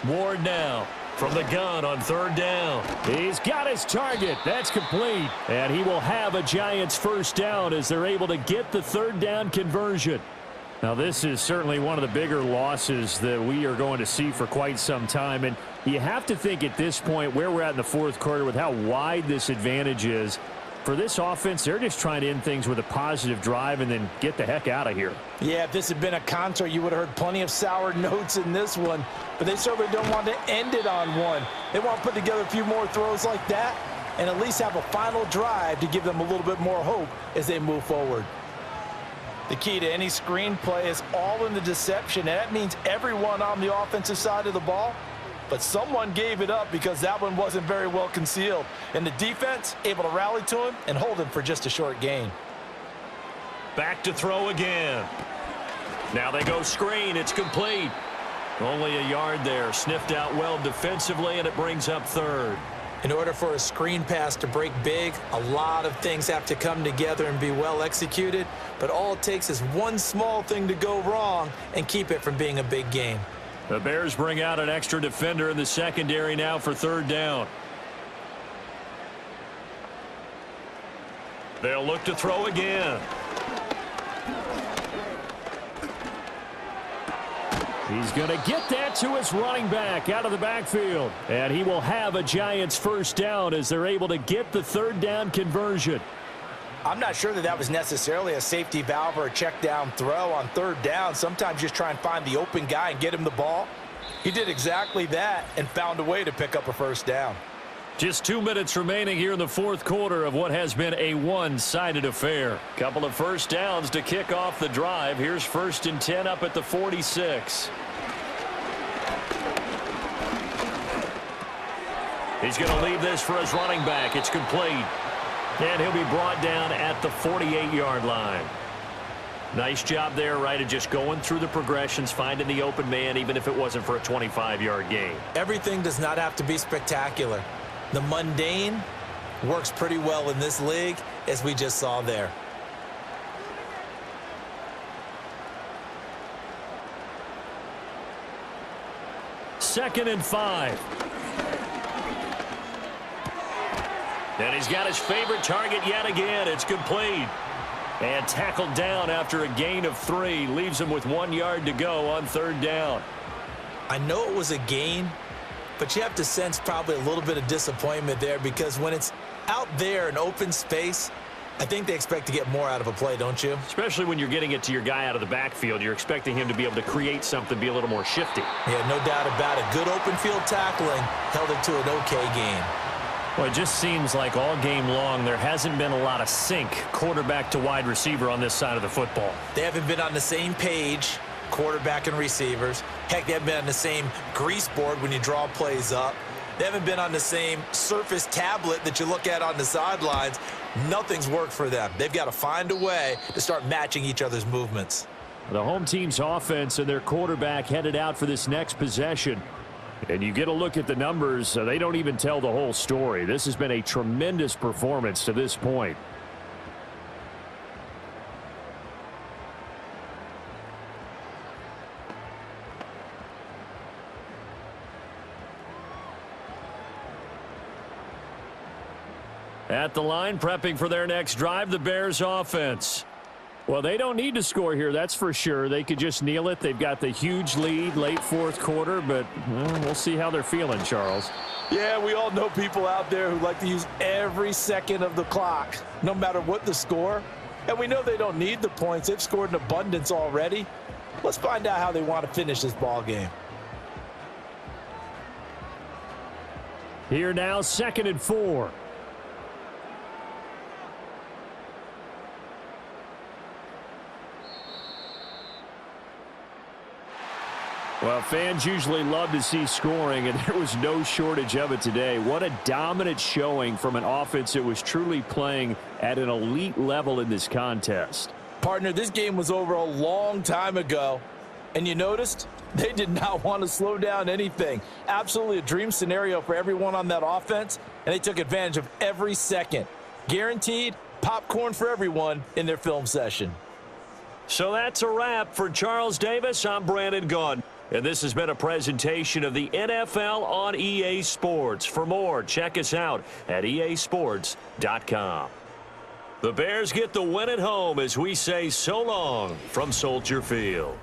Ward now from the gun on 3rd down. He's got his target. That's complete. And he will have a Giants first down as they're able to get the 3rd down conversion. Now, this is certainly one of the bigger losses that we are going to see for quite some time. And you have to think at this point where we're at in the 4th quarter with how wide this advantage is. For this offense, they're just trying to end things with a positive drive and then get the heck out of here. Yeah, if this had been a concert, you would have heard plenty of sour notes in this one. But they certainly don't want to end it on one. They want to put together a few more throws like that and at least have a final drive to give them a little bit more hope as they move forward. The key to any screen play is all in the deception, and that means everyone on the offensive side of the ball. But someone gave it up because that one wasn't very well concealed. And the defense able to rally to him and hold him for just a short gain. Back to throw again. Now they go screen. It's complete. Only a yard there. Sniffed out well defensively, and it brings up third. In order for a screen pass to break big, a lot of things have to come together and be well executed, but all it takes is one small thing to go wrong and keep it from being a big game. The Bears bring out an extra defender in the secondary now for third down. They'll look to throw again. He's going to get that to his running back out of the backfield. And he will have a Giants first down as they're able to get the third down conversion. I'm not sure that was necessarily a safety valve or a check down throw on third down. Sometimes just try and find the open guy and get him the ball. He did exactly that and found a way to pick up a first down. Just 2 minutes remaining here in the fourth quarter of what has been a one-sided affair. Couple of first downs to kick off the drive. Here's 1st and 10 up at the 46. He's going to leave this for his running back. It's complete. And he'll be brought down at the 48-yard line. Nice job there, right, of just going through the progressions, finding the open man, even if it wasn't for a 25-yard gain. Everything does not have to be spectacular. The mundane works pretty well in this league, as we just saw there. Second and 5. And he's got his favorite target yet again. It's complete. And tackled down after a gain of 3. Leaves him with 1 yard to go on third down. I know it was a gain, but you have to sense probably a little bit of disappointment there, because when it's out there in open space, I think they expect to get more out of a play, don't you? Especially when you're getting it to your guy out of the backfield. You're expecting him to be able to create something, be a little more shifty. Yeah, no doubt about it. Good open field tackling held it to an okay game. Well, it just seems like all game long there hasn't been a lot of sync quarterback to wide receiver on this side of the football. They haven't been on the same page, quarterback and receivers. Heck, they haven't been on the same grease board when you draw plays up. They haven't been on the same surface tablet that you look at on the sidelines. Nothing's worked for them. They've got to find a way to start matching each other's movements. The home team's offense and their quarterback headed out for this next possession. And you get a look at the numbers, they don't even tell the whole story. This has been a tremendous performance to this point. At the line, prepping for their next drive, the Bears offense. Well, they don't need to score here, that's for sure. They could just kneel it. They've got the huge lead late fourth quarter, but we'll see how they're feeling, Charles. Yeah, we all know people out there who like to use every second of the clock, no matter what the score. And we know they don't need the points. They've scored in abundance already. Let's find out how they want to finish this ball game. Here now, 2nd and 4. Well, fans usually love to see scoring, and there was no shortage of it today. What a dominant showing from an offense that was truly playing at an elite level in this contest. Partner, this game was over a long time ago, and you noticed they did not want to slow down anything. Absolutely a dream scenario for everyone on that offense, and they took advantage of every second. Guaranteed popcorn for everyone in their film session. So that's a wrap for Charles Davis. I'm Brandon Gaudin. And this has been a presentation of the NFL on EA Sports. For more, check us out at easports.com. The Bears get the win at home as we say so long from Soldier Field.